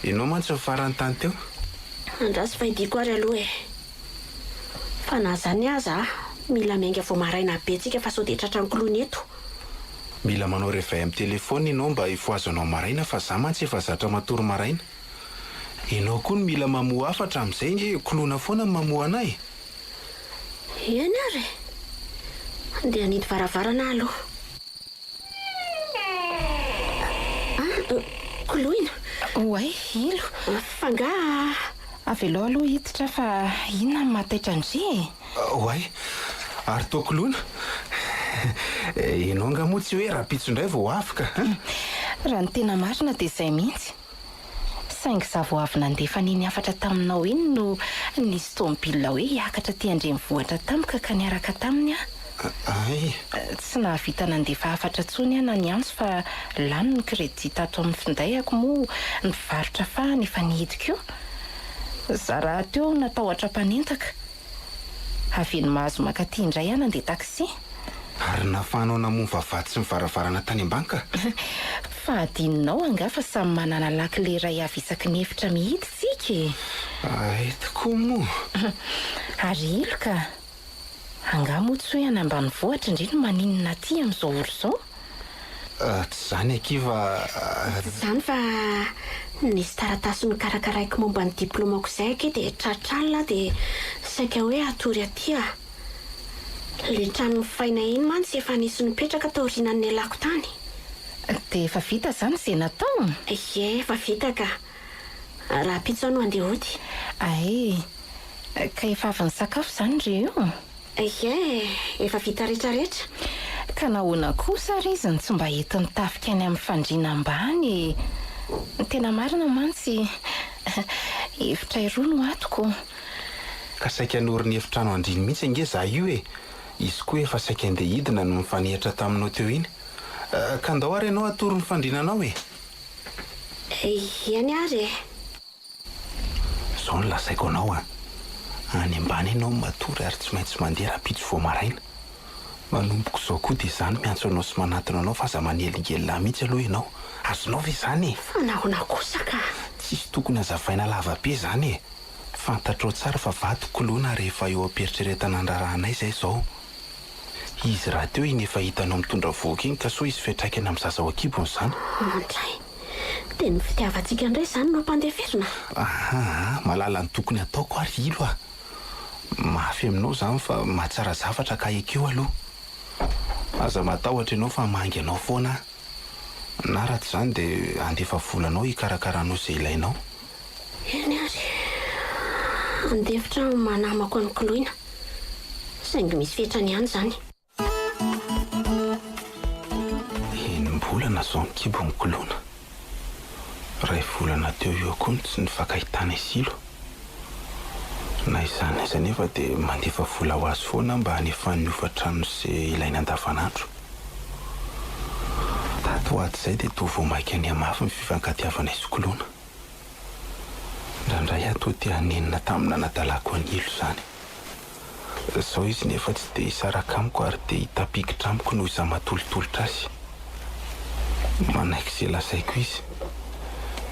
Ianao mantsy ny farany tany teo. Andrasy fahidiko ary aloha e. Fa na zany aza mila miainga vao maraina betsika fa sao dia tratra ny kolony eto. Mila manao réveil amin'ny telefona ianao mba hifoazanao maraina fa za mantsy efa zatra matory maraina. Ianao koa no mila mamoa afatra amin'izay nge kolona foana ny mamoa anay. Eny ary. Andeha hanidy varavarana aloha. Koloina. Oay, hilo. Fanga. Avelo aloha hiditra fa inona ny mataitra andry? Oay, ary toa kolona. Ianao nga moa tsy hoe raha pitso indray vao afaka. Raha ny tena marina dia izay mihitsy. Saingy za vao avy nandefa niny afatra taminao iny no nisy tômôbilina hoe hiakatra ty andrenivohitra tampoka ka niaraka taminy a. Ay, Tsy nahavita nandefa afatra tsony a na ny antso fa lany ny kredi tato amin'ny findayako moa nivarotra fahany efa nihidiko io. Za raha teo natahotra mpanentaka. Avy ny mahazo makaty indray ihany andeha taksi. ary nafanao namonva vaty sy mivaravarana tany ambany ka. Fahadininao anga fa samy manana lakile iray avy isaky ny efitra mihidy tsika e. Ay, tokoa moa. Ary hilo ka. Anga moa tsy hoe any ambanivohitra indray no maninona aty amin'izao oro izao. Tsy zany akiva. Izany fa nisy taratasy nokarakaraiko momba ny diplômako izay ake dia tratralina dia saika hoe atory aty a. Le trano faina iny mantsy efa nisy nipetraka taorianan'ny alako tany. Dia efa vita izany izay natao? Ie, efa vita ka. Raha pitso no andeha hody. Ay, ka efa avy ny sakafo izany ireo io? Efa vita rehetrarehetra. Ka nahoana kosa ry izy ny tsy mba hety nitafika any amin'ny fandriana ambany. Tena marina mantsy. Hevitra iroa no atoko. Ka saika noriny efitrano andriny mihitsy ange za io e. Izy koa efa saika andeha hidina no mifanehitra taminao teo iny. Ka andao ary ianao atory ny fandriananao e. Iany ary. Zao no lasaiko anao a. Any ambany ianao matory ary tsy maintsy mandeha raha-pitso vao maraina. Manomboko izao koa dia izany miantso anao sy manatona anao fa aza manelingelina mihitsy aloha ianao. Azonao ve izany e? Fa nahoana kosa ka? Tsisy tokony hazavaina lava be izany e. Fantatrao tsara fa vato-koloana rehefa eo am-pieritreretana andrarahanay izay izao. Izy raha teo iny efa hitanao mitondra voaka iny ka soa izy fiantraikany amin'ny zaza ao an-kibony izany. Mandray. Dia ny fitiavantsika indray izany no ampandeferina. Malala ny tokony ataoko ary ilo a. Mafy aminao izany fa mahatsara zavatra ka ekeo aloha. Aza matahotra ianao fa mangy anao foana. Na raha tsy izany dia andefa volanao hikarakaranao izay ilainao. Eny ary. Andefitra manamako ny koloina. Saingy misy fetrany ihany izany. Enim-bolana izao ny kibo mikoloana. Ray volana teo eo koa tsy nifakahitana isilo. Na izany aiza nefa dia mandefa vola ho azy foana mba hanefan'ny ofatrano izay ilaina andavanandro. Tato ho ato izay dia toa vao maika any amafy ny fifankatiavana isikoloana. Indraindray ato dia hanenina tamina nadalako an'ilo izany. Izao izy nefa tsy dia hisaraka amiko ary dia hitapikitra amiko noho iza matolotolotra azy. Manaiky izay lasaiko izy.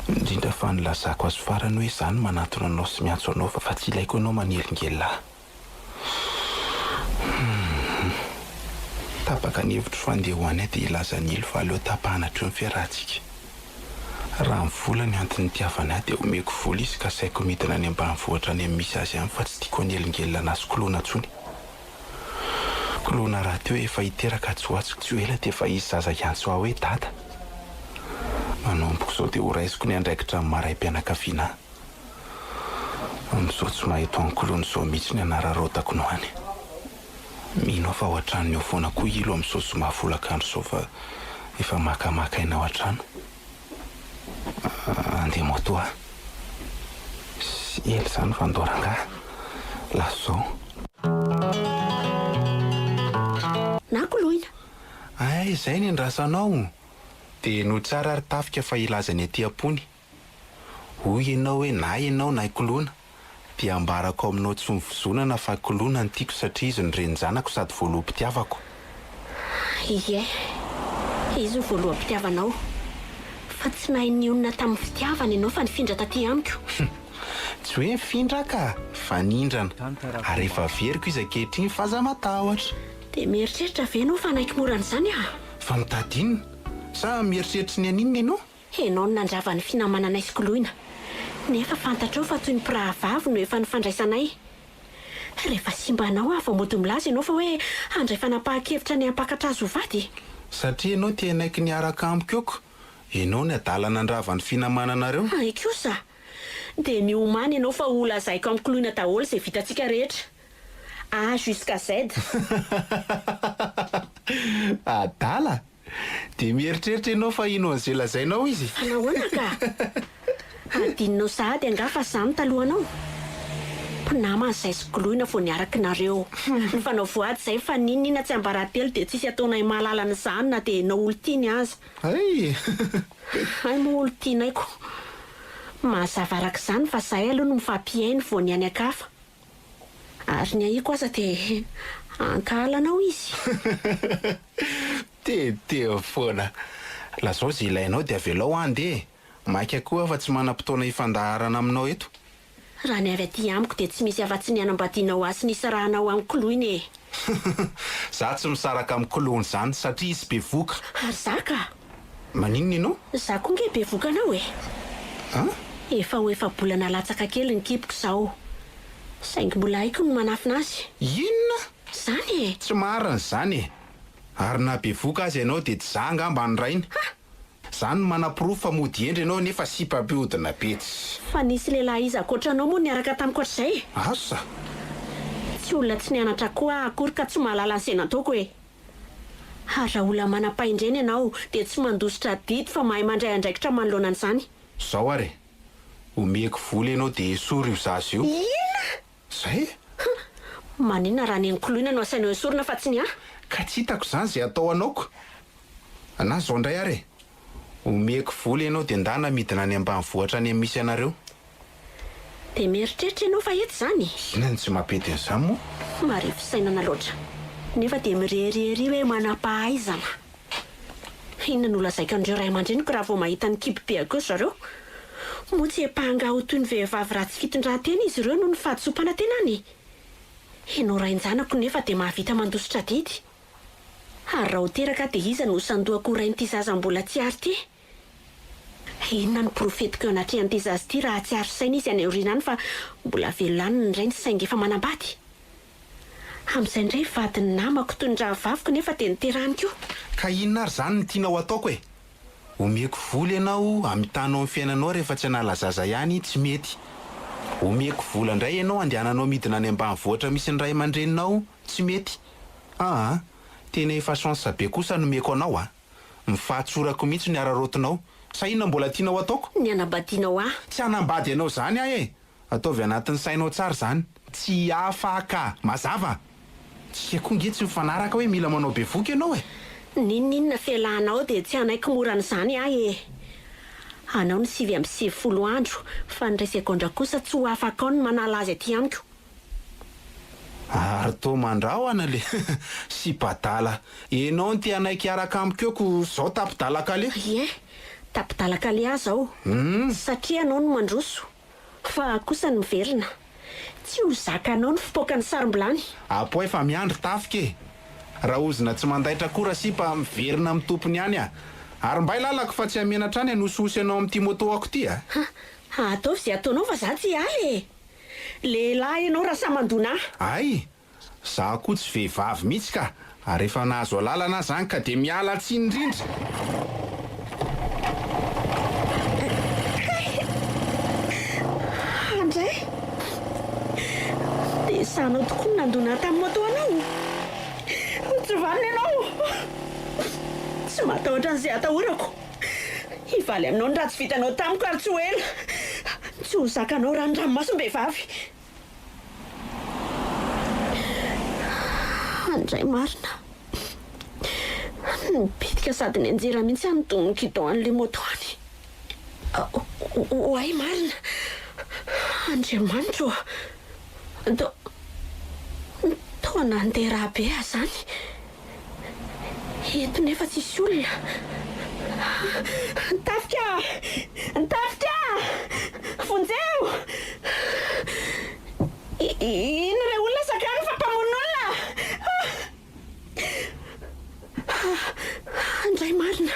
Indrindra fa nilazako azy farany hoe izany manatona anao sy miantso anao fa tsy ilaiko anao manelingelina. Tapaka ny hevitro fandehoany dia ilaza ny ilo fa aleo tapahanatra eo ny fiarahantsika. Raha ny vola ny antony tiavana ahy dia omeko vola izy ka saiko midina any ambanivohitra any amin'ny misy azy ihany fa tsy tiako hanelingelina anazy koloana intsony. Koloana raha teo efa hiteraka tsy ho atsiko tsy ho ela dia efa izy zaza iantso aho hoe dada. Manomboko izao dia ho raisiko ny andraikitra amin'ny maray-pianakaviana. Amin'izao tsy mahito any koloana izao mihitsy ny anararaotako no any. Mino fa ao an-trano eo foana koa ilo amin'izao somavolakandro izao fa efa makamaka aina ao an-trano. Andeha moto aho. Sy ela izany fa andao rangahy. Laso izao. Na koloina. Izay ny andrasanao. Dia no tsara ary tafika fa ilaza ny aty am-pony. Hoy ianao hoe na ianao na koloana dia ambarako aminao tsy mivozonana fa koloana ny tiako satria izy ny renin-janako sady voaloham-pitiavako. Ie. Izy ny voaloham-pitiavanao. Fa tsy nahay nionina tamin'ny fitiavana ianao fa nifindra taty amiko. Tsy hoe mifindra ka, fa nindrana. Ary efa veriko izy ankehitriny fa aza matahotra. Dia mieritreritra ve ianao fa naiky morana izany a? Fa mitady inona? Sa mieritreritra ny aninona ianao? Ianao no nandrava ny finamananay sy koloina. Nefa fantatrao fa toy ny mpirahavavy no efa nifandraisanay. Rehefa simba anao aho vao mody milaza ianao fa hoe handray fanapahan-kevitra ny hampakatra azy ho vady. Satria ianao tia naiky niaraka amiko eoko. Ianao ny adala nandrava ny finamananareo. Ay kosa. Dia miomany ianao fa ho lazaiko amin'ny koloina daholo izay vitantsika rehetra. A jusqu'à Z. Adala? Dia mieritreritra ianao fa ino an'izay lazainao izy? Fa nahoana ka? Adininao sahady angafa izany talohanao. Mpinamana izay sy koloina vao niaraka nareo. Ny fanao voady izay fa ninona tsy ambaratelo dia tsisy ataonay mahalala n'izany na dia nao olon-tiany aza. Ay! Ay moa olon-tianaiko. Mazava araka izany fa zahay aloha no mifampiainy vao ny any ankafa. Ary ny ahiko aza dia ankahalanao izy. Teo foana. Lazao izay ilainao dia avelao andeha. Maika koa fa tsy manam-potoana hifandaharana aminao eto. Raha ny avy aty amiko dia tsy misy afa-tsy ny anambadianao azy ny isarahanao amin'ny koloina e. Za tsy misaraka amin'ny koloana izany satria izy be voka. Ary za ka? Maninona ianao? Za koa nge be voka anao e. Efa ho efa-bolana latsaka kely ny kipoko izao. Saingy mbola haiko no manafina azy. Inona? Zany e. Tsy marina izany e. Ary na be voka azy ianao dia tsy za angamba ny rainy. Izany manam-pirofo fa mody endry ianao nefa sipa-behodina betsy. Fa nisy lehilahy izy ankoatranao moa niaraka tamiko ohatr'izay. Asa? Tsy olona tsy nianatra koa akory ka tsy mahalala an'izay nataoko e. Ary raha olona manam-paindrena ianao dia tsy mandositra didy fa mahay mandray andraikitra manoloana an'izany. Zao are. Omeko vola ianao dia esory io zaza io. Ina! Zay? Maninona raha ny enkoloina no asainao esorina fa tsy ny ahy? Ka tsy hitako izany izay atao anaoko. Ana zao indray are. Omeko vola ianao dia ndana midina any ambanivohitra any amin'ny misy anareo. Dia mieritreritra ianao fa eto izany? Inona ny tsy mampety an'izany moa? Marifo sainana loatra. Nefa dia mirehirehry hoe manam-pahaizana. Inona no lazaiko an'ireo ray aman-dreniko raha vao mahita ny kibo be akoa zareo? Moa tsy hepahanga ho toy ny vehivavy ratsy fitondrantena izy ireo no ny fahadisompana tenany. Ianao rain-janako nefa dia mahavita mandositra didy. Ary raha ho teraka dia iza no sandohako rain'ity zaza mbola tsy ary ty? Inona ny profetiko eo anatrehan'ity zaza ity raha tsy ary saina izy any aoriana any fa mbola velany ny rainy saingy efa manambady. Amin'izay indray vadiny namako toy ny rahavaviko nefa dia niterahany koa. Ka inona ary izany no tianao ataoko e? Omeko vola ianao amitanao amin'ny fiainanao rehefa tsy hanala zaza ihany tsy mety. Omeko vola indray ianao andehananao midina any ambanivohitra misy ny ray aman-dreninao tsy mety. Tena efa chance be kosa nomeko anao a. Mifahatsorako mihitsy ny ararotinao. Sa inona mbola tianao ataoko? Ny anambadianao ahy. Tsy hanambady ianao izany ahy e. Ataovy anatin'ny sainao tsara izany. Tsy afaka. Mazava. Tsy haiko nge tsy mifanaraka hoe mila manao be voky ianao e. Ninona fialahanao dia tsy hanaiko moran'izany ahy e. Anao ny 7 andro fa ny ray sekondra kosa tsy ho afaka ao ny manala azy aty amiko. Ary to mandrahona le sy badala. Ianao ny tianaiky araka amiko eo ko zao tapidalaka le. Ie, tapidalaka le aho zao. Satria anao no mandroso. Fa kosa ny miverina. Tsy ho zakanao ny fipoakan'ny sarom-bilany. Apo efa miandry tafika e. Raha ozina tsy mandaitra koa sipa miverina amin'ny tompony ihany a. Ary mba lalako fa tsy hamenatra any hanososy anao amin'ity moto ako ty a. Ataovy izay ataonao fa za tsy haly e. Lehilahy ianao raha samandona. Ay, za koa tsy vehivavy mihitsy ka. Ary efa nahazo lalana zany ka dia miala tsiny indrindra. Andray. Dia sanao tokoa nandona tamin'ny moto anao. Tsy vanina ianao. Tsy matahotra an'izay atahorako. Hivaly aminao ny raha tsy vitanao tamiko ary tsy ho ela. Tsy ho zakanao raha ny ranomasom-behivavy. Andray marina. Nibitika sady ny anjera mihitsy any toy ny kidon an'ilay moto any. Oay marina. Andriamanitra. Tao nandeha raha be aho zany. Eto nefa tsisy olona. Tafika! Tafika! Fonjeo! Ino re olona sakany fa mpamon'olona? Andray marina.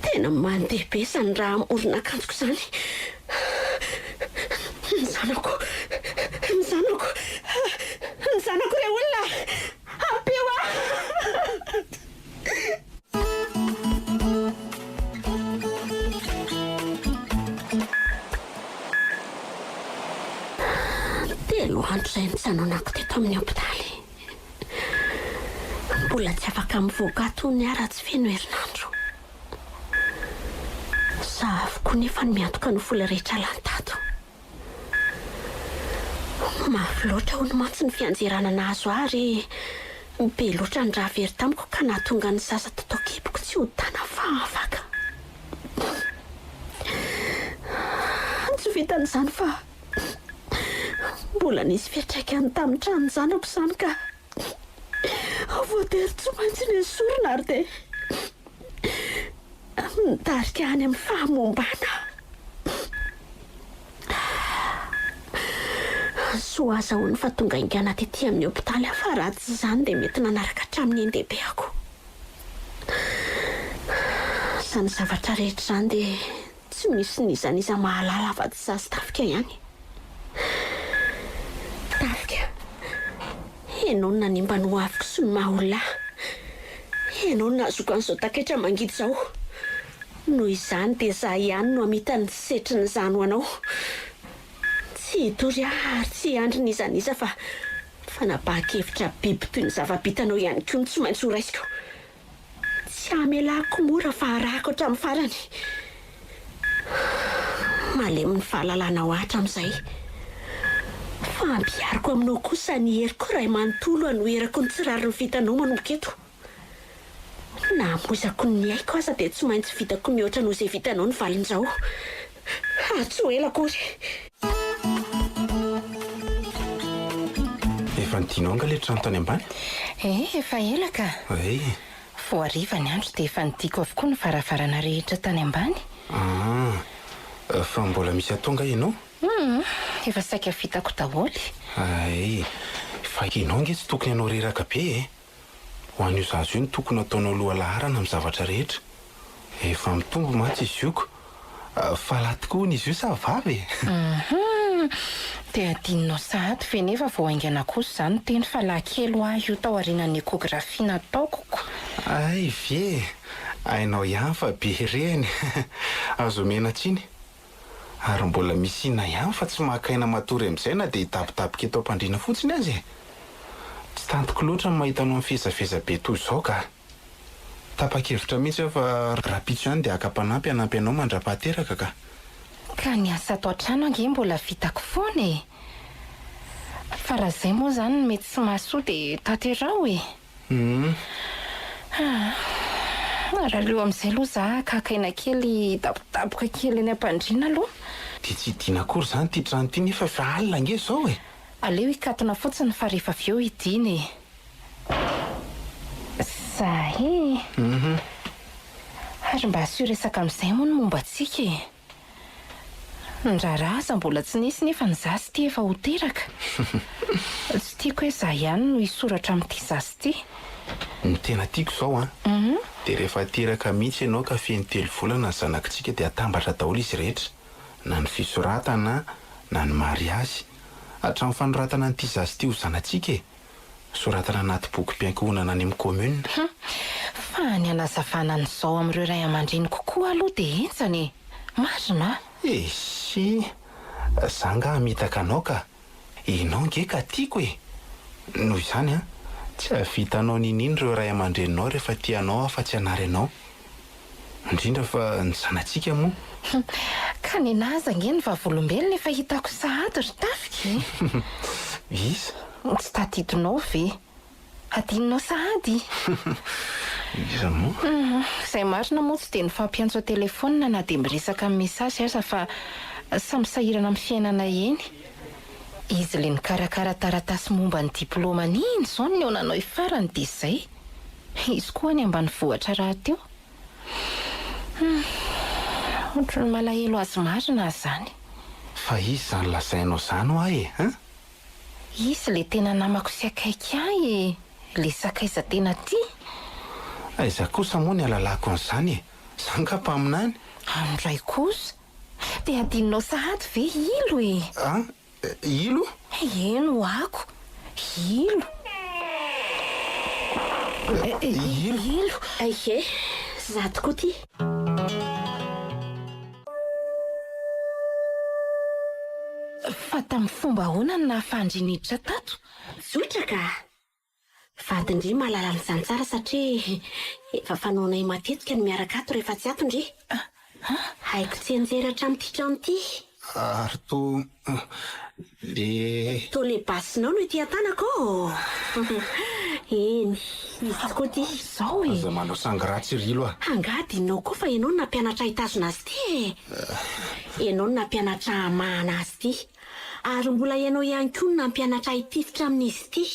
Tena mandeha be sany raha morona akanjoko zany. Ny zanako re olona. Ampio aho. Telo andro izay nitsanonako teto amin'ny hopitaly. Mbola tsy afaka mivoaka ato ny ara tsy feno herinandro. Zahavoko nefa ny miantoka ny vola rehetra lantato. Mafy loatra ho ny mantsy ny fianjerana nahazo ary be loatra ny raha very tamiko ka nahatonga ny sasa totoakiboko tsy ho tana fahavaka. Tsy vitan'izany fa mbola nisy fiantraikany tamin'ny trano zanako izany ka voatery tsy maintsy ny esorina ary dia mitarika any amin'ny fahamombana. Soa azahoany fa tonga ingana tetỳ amin'ny hopitaly fa raha tsy izany dia mety nanaraka hatramin'ny endehibehako. Izany zavatra rehetra izany dia tsy misy nizaniza mahalala afa-tsy za sy Tafika ihany. Tafika, ianao no nanimba ny hoaviko sy ny maha-olona. Ianao no nahazoako an'izao taketra mangidy izao. Noho izany dia za ihany no hamita ny setry ny zano anao. Tsy hitory ary tsy handry nizaniza fa Fanapahakevitra biby toy ny zava-bitanao ihany koa ny tsy maintsy ho raisiko. Tsy amelako mora fa arahako hatramin'ny farany. Malemy ny fahalalana ohatra amin'izay. Fa ampiariko aminao kosa ny heriko raha manontolo hanoherako ny tsirary ny vitanao manomboka eto. Na amozako ny aiko aza dia tsy maintsy vitako mihoatra noho izay vitanao ny valin'izao. Tsy ho ela akory. Efa nidinao anga le trano tany ambany? Efa ela ka. Vao hariva ny andro dia efa nidiko avokoa ny varavarana rehetra tany ambany. Fa mbola misy atonga ianao? Efa saika vitako daholo. Fa ianao nge tsy tokony ianao reraka be. Ho an'io zazo io ny tokony ataonao aloha laharana amin'ny zavatra rehetra. Efa mitombo mantsy izy ioko. Fa lahy tokoa n'izy io sa vavy? Dia adinonao sahady ve nefa vao aingana kosa izany teny fa lahy-kely ho ahy io tao aorianan'ny ekografia nataokoko. Ve ainao ihany fa be reny. Azo omena tsiny. Ary mbola misy inona ihany fa tsy mahakaina matory amin'izay na dia hitapitapika eto am-pandriana fotsiny azy. Tsy tantiko loatra ny mahita anao mifezafeza be toy izao ka. Tapa-kevitra mihitsy fa rapitso ihany dia aka-panampy hanampy anao mandra-pahateraka ka. Ka ny asa ato an-trano ange mbola vitako foana e. Fa raha izay moa izany no mety tsy mahasoa dia tanterao e. Raha leo amin'izay aloha za kakaina kely tapotapoka kely eny am-pandriana aloha. Dia tsy hidiana akory izany ity trano ity nefa efa alina ange izao e. Aleo hikatona fotsiny fa rehefa avy eo hidiana e. Ary mba asio-resaka amin'izay moa no momba antsika e. Ny raharaha aza mbola tsy nisy nefa ny zasy ity efa ho teraka. Tsy tiako hoe za ihany no hisoratra amin'ity zasy ity. Ny tena tiako izao dia rehefa teraka mihitsy ianao ka feno 3 volana ny zanakitsika dia atambatra daholo izy rehetra. Na ny fisoratana na ny mariazy. Hatramin'ny fanoratana n'ity zasy ity ho zanatsika e. Soratana anaty bokim-piankohonana any amin'ny commune. Fa ny anazavana n'izao amin'ireo ray aman-dreny kokoa aloha dia entsany. Marina. Za nga hamitaka anao ka. Ianao nge ka tiako e. Noho izany tsy havitanao ninino ireo ray aman-dreninao rehefa tianao afa-tsy hanary anao. Indrindra fa ny zanatsika moa. Ka ny naza nge ny vavolombelona efa hitako sahady ry tafika. Iza? Tsy tadidinao ve? Adinonao sahady. Iza moa? Izay marina moa tsy dia ny fampiantso telefonina na dia miresaka amin'ny mesazy aza fa samy sahirana amin'ny fiainana eny. Izy le nikarakara taratasy momba ny diplômany iny izao ny onanao ifarany dia izay. Izy koa ny ambany vohatra raha teo. Ohatran'ny malahelo azy marina izany. Fa izy izany lazainao izany ho ahy e? Izy le tena namako sy akaiky ahy e. Le sakaiza tena tia. Aiza kosa moa ny alalako an'izany e. Za nga mpaminany. Andray kosa. Dia adinonao sahady ve ilo e? Ilo? Eno ako. Ilo. Ilo. Aike, za tokoa ty. Fa tamin'ny fomba ahoana no nahafandriniditra tato? Zotra ka. Vadindry mahalala an'izany tsara satria efa fanaonay matetika ny miaraka ato rehefa tsy ato ndry. Haiko tsy anjera hatramin'ity trano ity. Ary to le basinao no ity an-tanako. Eny, izy tokoa ty. Izao e. Aza manao sangratsy ry ilo Angadinao koa fa ianao no nampianatra hitazona azy ty e. Ianao no nampianatra mahana azy ty. Ary mbola ianao ihany koa no nampianatra hitifitra amin'izy ty.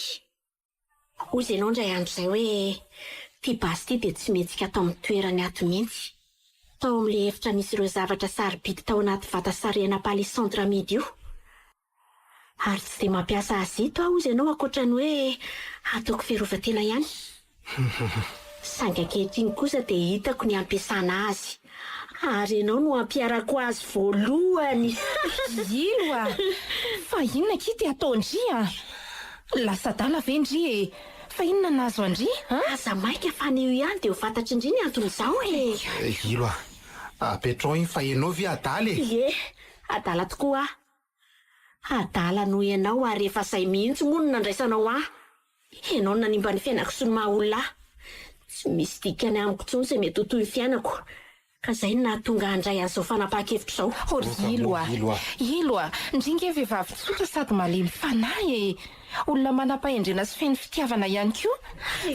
Ozy ianao ndray andro izay hoe ty basy ty dia tsy metsika tao amin'ny toerany ato mihitsy. Tao amin'ile efitra misy ireo zavatra sarobidy tao anaty vata sarihana palissandre amidy io. Ary tsy dia mampiasa azy ito aho ozy ianao ankoatrany hoe ataoko fiarovatena ihany. Saingy ankehitriny kosa dia hitako ny ampiasana azy. Ary ianao no ampiarako azy voalohany. Ilo fa inona kity atao ndry lasa dala ve ndry e? Fa inona nazo andry? Aza maika fa anio ihany dia ho fantatry indry ny anton'izao e. Ilo apetrao iny fa ianao ve adaly e? Ie, adala tokoa. adala noho ianao ary efa say mihitsy moa no nandraisanao ahy. Ianao nanimba ny fiainako sy ny maha olona ahy. Tsy misy dikany amiko intsony izay mety ho toy ny fiainako. Ka izay no nahatonga handray an'izao fanapahan-kevitra izao. Ilo a, indringa vehivavy tsotra sady malemy fanahy e. Olona manam-pahendrena sy feno fitiavana ihany koa.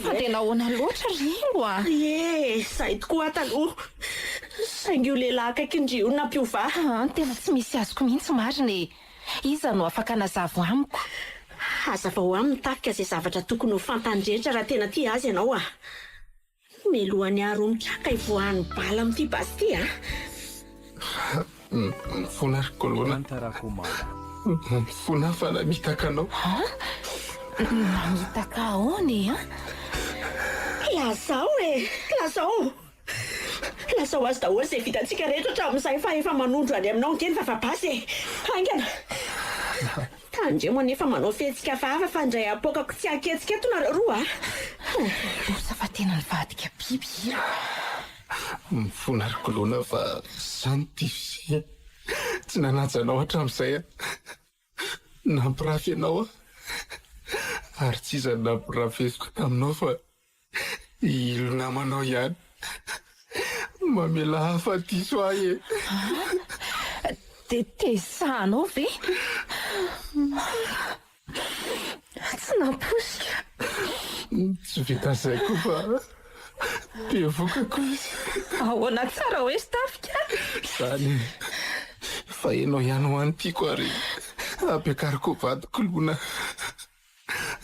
Fa tena ahoana loatra ry ilo a. Izay tokoa taloha. Saingy io lehilahy akaiky indrio nampiova. Tena tsy misy azoko mihitsy marina e. Iza no afaka nazavo amiko. Hazava ho aminy tafika izay zavatra tokony ho fantandretra raha tena tia azy ianao a. Melohany aromotraka ivoahan'ny bala amin'ity basy ity a. Mifona ary kolona. Mifona fa namitaka anao. Namitaka ahoany a? Lazao Lazao azy daholo izay vitantsika rehetra hatramin'izay fa efa manondro any aminao nkeny vavabasy e. Haingana. Tandremo anefa manao fihetsika vava fa indray apokako tsy aketsika eto nareo roa a. Losa fa tena nivadika biby io. Mifona ary kolona fa zany tify. Tsy nanaja anao hatramin'izay a. Nampirafy ianao a. Ary tsy izany nampirafesiko taminao fa ilo namanao ihany. Mamela hafa diso ahy e. Tesanao ve? Tsy naposika. Tsy vita izay koa fa be vokako izy. Ahoana tsara hoe sy tafika? Zany fa ianao ihany ho any tiako ary ampiakariko vadiko lona.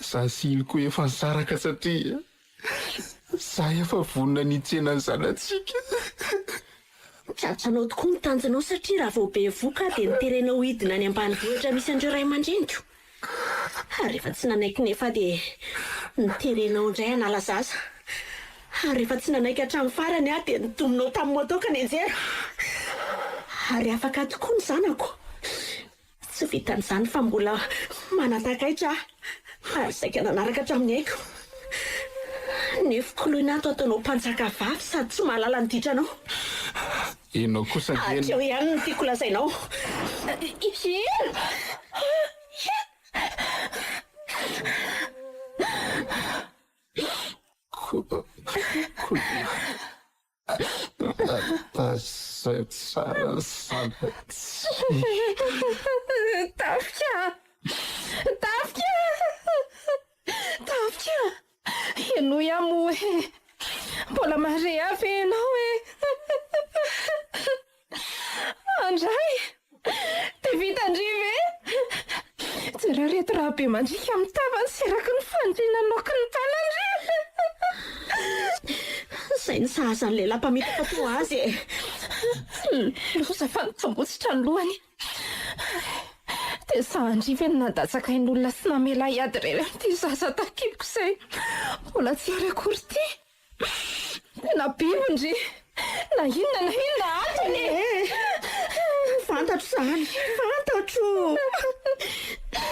Za sy iliko efa nisaraka satria za efa vonona nitsena ny zanatsika. Tratranao tokoa ny tanjonao satria raha vao be voka dia niterenao hidina any ambanivohitra misy an'ireo ray aman-dreniko. Ary rehefa tsy nanaiky nefa dia niterenao indray hanala zaza. Ary rehefa tsy nanaiky hatramin'ny farany aho dia nitomonao tamin'ny moto ka ny anjera. Ary afaka tokoa ny zanako. Tsy vitan'izany fa mbola manatakaitra aho. Ary saika nanaraka hatramin'ny haiko. Nefa koloina ato ataonao mpanjaka vavy sady tsy mahalala ny ditranao. Ianao kosa ngena. Atreo ihany no tiako lazainao. Tafika! Ianao ihamo e. Mbola mare avy ianao e. Andray, dia vitandriva e. Jerereto raha be mandrika amin'ny tavany seraky ny fandriana noky ny talandriva. Izay ny sahazany lehilahy mpamitaka toa azy e. Loza fa nitsombotsitra ny lohany. Dia sahandriva ny nadatsaka ny olona sy namela hiady reny amin'ity zaza takiloko izay. Mbola tsy ary akory ity. Tena bibindry. Na inona atony e. Fantatro izany, fantatro.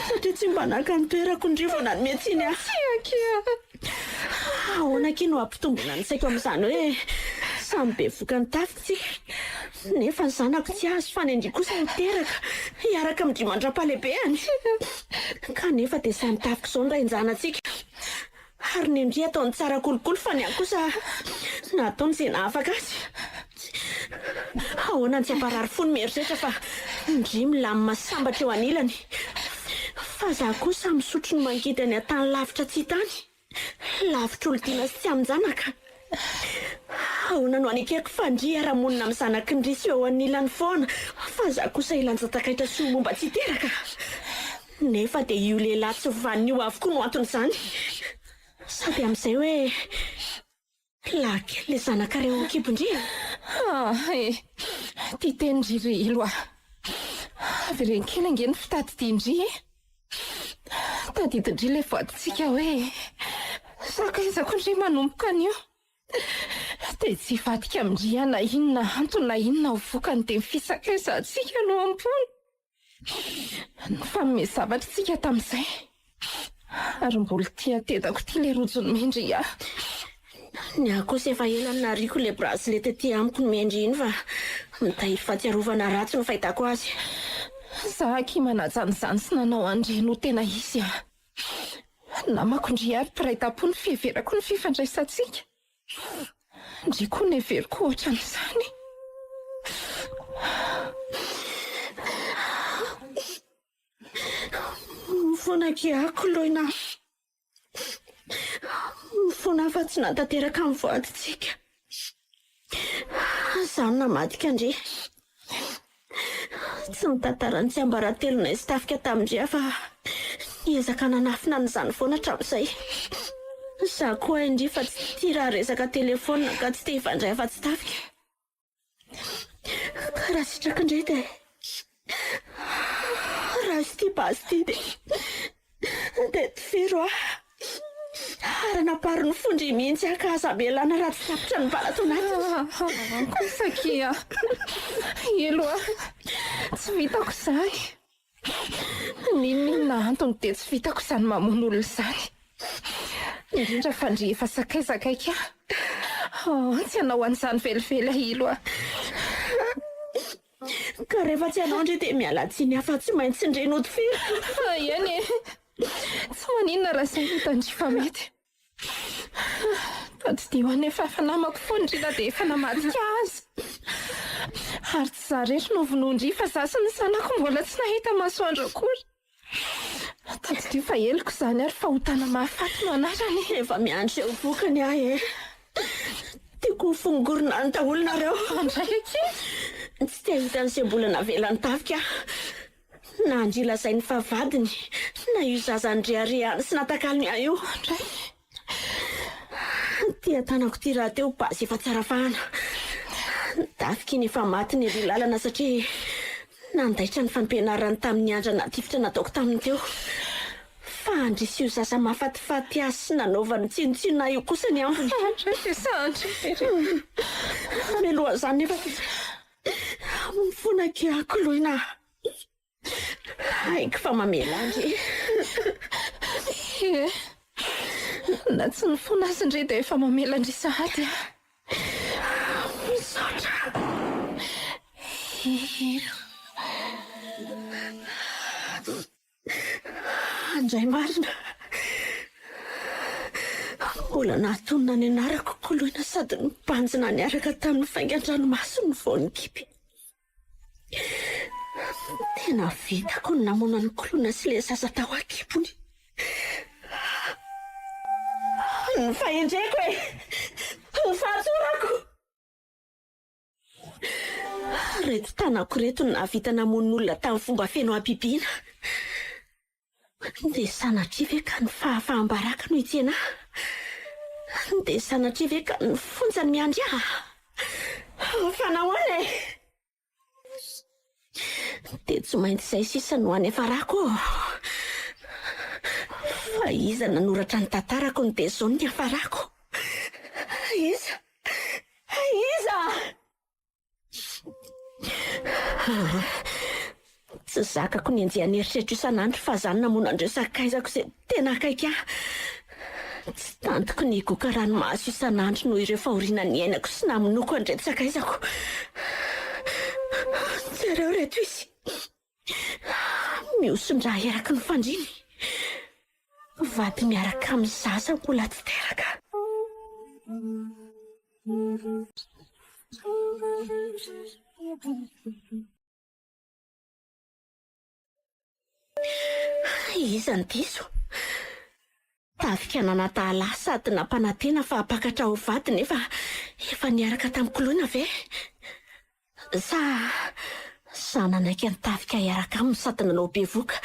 Satria tsy mba naka ny toerako indrivo nanome tsiny aho. Ahoana kino no ampitombona ny saiko amin'izany hoe samy be voka ny tafitsika. Nefa ny zanako tsy azo fa ny andry kosa miteraka hiaraka amin'ny dry mandra-pahalehibeny. Kanefa dia samy tafika izao ny ray anjanantsika. Ary ny andry ataony tsara kolokolo fa ny ahy kosa nataony izay nahafaka azy. Ahoana ny tsy amparary fony mieritreritra fa ndry milamina sambatra eo anilany. Fa za kosa misotro ny mangidy any an-tany lavitra tsy tany. Lavitra olodiana sy tsy amin-janaka. Ahoana no anikeko fandry ara-monina amin'ny zanaky ny risy eo anilany foana. Fa za kosa ilanjatakaitra sy momba tsy teraka. Nefa dia io lehilahy tsy vanio avokoa no anton'izany. Sady amin'izay hoe laky le zanak'areo kibondria. Ty tenindry ilo a. Avy renkena nge ny fitady tindry e. Tadidindry le vaditsika hoe sakaizako indray manomboka an'io. Dia tsy vadika amindry na inona antony na inona ho vokany dia mifisakaizantsika no ambony. Fa me zavatritsika tamin'izay. Ary mbola tia tetako ty le rojony mendry aho. Ny aho kosa efa ela ny nariko le bracelet ty amiko ny mendry iny fa mitahiry fahatsiarovana ratsy no fahitako azy. Zahaky manajanjany sy nanao andreno tena izy a. Namako ndry ary piraitapo ny fiheverako ny fifandraisantsika. Ndry koa ny heveriko ohatran'izany. Mifona kiako loina. Mifona fa tsy natanteraka amin'ny vadintsika. Zaho namadika ndry. Tsy nitantarany tsy ambaratelona izy tafika tamindry fa niezaka nanafina an'izany foana hatramin'izay. Zaho koa indry fa tsy tia raha resaka telefona ka tsy tia hifandray fa tsy tafika. Ka raha sitraka indray dia raha izy tia basy tia dia tifero aho. Arana-paro ny fondry mihitsy ka aza belana raha tsy tapitra ny bala tonatiny. Kosakia. Elo a. Tsy vitako izany. Ninona antony dia tsy vitako izany mamono olona izany. Indrindra fa ndry efa sakaizakaika. Tsy hanao an'izany velively ilo a. Ka rehefa tsy hanao indray dia miala tsiny afa tsy maintsy indray no tifero. Eny e. Tsy maninona raha izay hitandry fa mety. Tadidio anefa efa namako foana dia efa namadika azy. Ary tsy za rehetra no vonondry fa za sy ny sanako mbola tsy nahita masoandro akory. Tadidio fa heliko izany ary fa hotana mahafaty no anarany. Efa miandry eo vokany ahy e. Tiako fongorina ny daholo-nareo. Andray aky. Tsy tia hita ny sebolana velany tafika. Na andry lazainy fa vadiny, na io zazandriariany sy natakalo ny ahy io. Tia tanako ty raha teo basy efa tsara fahana. Tafika iny efa maty ny ery lalana satria nandaitra ny fampianarany tamin'ny andrana tifitra nataoko taminy teo. Fa andrisy io zaza mahafatifaty azy sy nanaova ny tsinontsina io kosa ny ambony. Meloha izany nefa mifona kiako loina. Haiko fa mamela andry. Na tsy mifona azy indray dia efa mamela andry sahady a. Misaotra. Andray marina. Mbola nahatonina ny anarako koloina sady ny mpanjina niaraka tamin'ny faingan-dranomasiny vao nikipy. Tena vitako ny namona ny koloina sy ilay zaza tao akipony. Ny fahendreko e! Ny fahatsorako! Reto tanako reto no nahavita namon'olona tamin'ny fomba feno ampipiana. Dia sanatria ve ka ny fahafahambaraka no itsena? Dia sanatria ve ka ny fonjany miandry ahy? Fa nahoana e! Dia tsy maintsy izay sisa no any hafarako. Fa iza nanoratra ny tantarako ny dia izao ny hafarako? Iza? Iza? Tsy zakako ny anjehany eritreritro isan'andro fa zany namono andreo sakaizako izay tena akaiky ahy. Tsy tantoko ny goka ranomasy isan'andro noho ireo fahoriana ny ainako sy namonoko andreto sakaizako. Jereo reto izy. Miosondraha eraky ny fandriny. Vady miaraka amin'ny zaza mbola tsy teraka. Iza ny diso? Tafika nanatahalahy sady nampanantena fa apakatra ho vady nefa efa niaraka tamin'ny koloina ve? Sa nanaiky ny tafika hiaraka aminy sady nanao be voka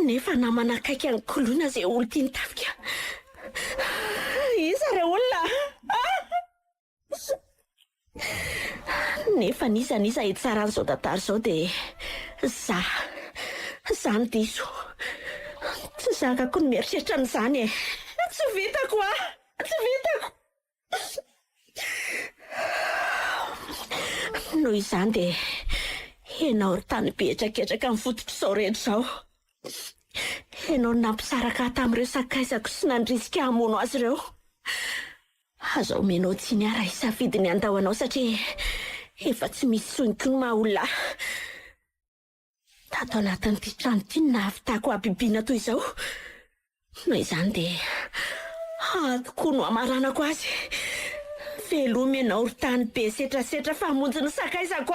nefa namanakaiky ny koloina izay olo tia ny tafika. Iza re olona? Nefa niza hitsaran'izao tantara izao dia zany diso. Tsy zakako ny mieritreritra an'izany e. Tsy vitako a! Tsy vitako! Noho izany dia ianao ry tany betraketraka amin'ny fototr'izao rehetra izao. Ianao nampisaraka tamin'ireo sakaizako sy nandrisika hamono azy ireo. Azo omenao tsiny ara hisafidy ny andahoanao satria efa tsy misy soniko ny maha olona. ato anatin'ity trano ity nahavitako abibiana toy izao. Noho izany dia atoko no amaranako azy. Velomy ianao tany be setrasetra famonjy ny sakaizako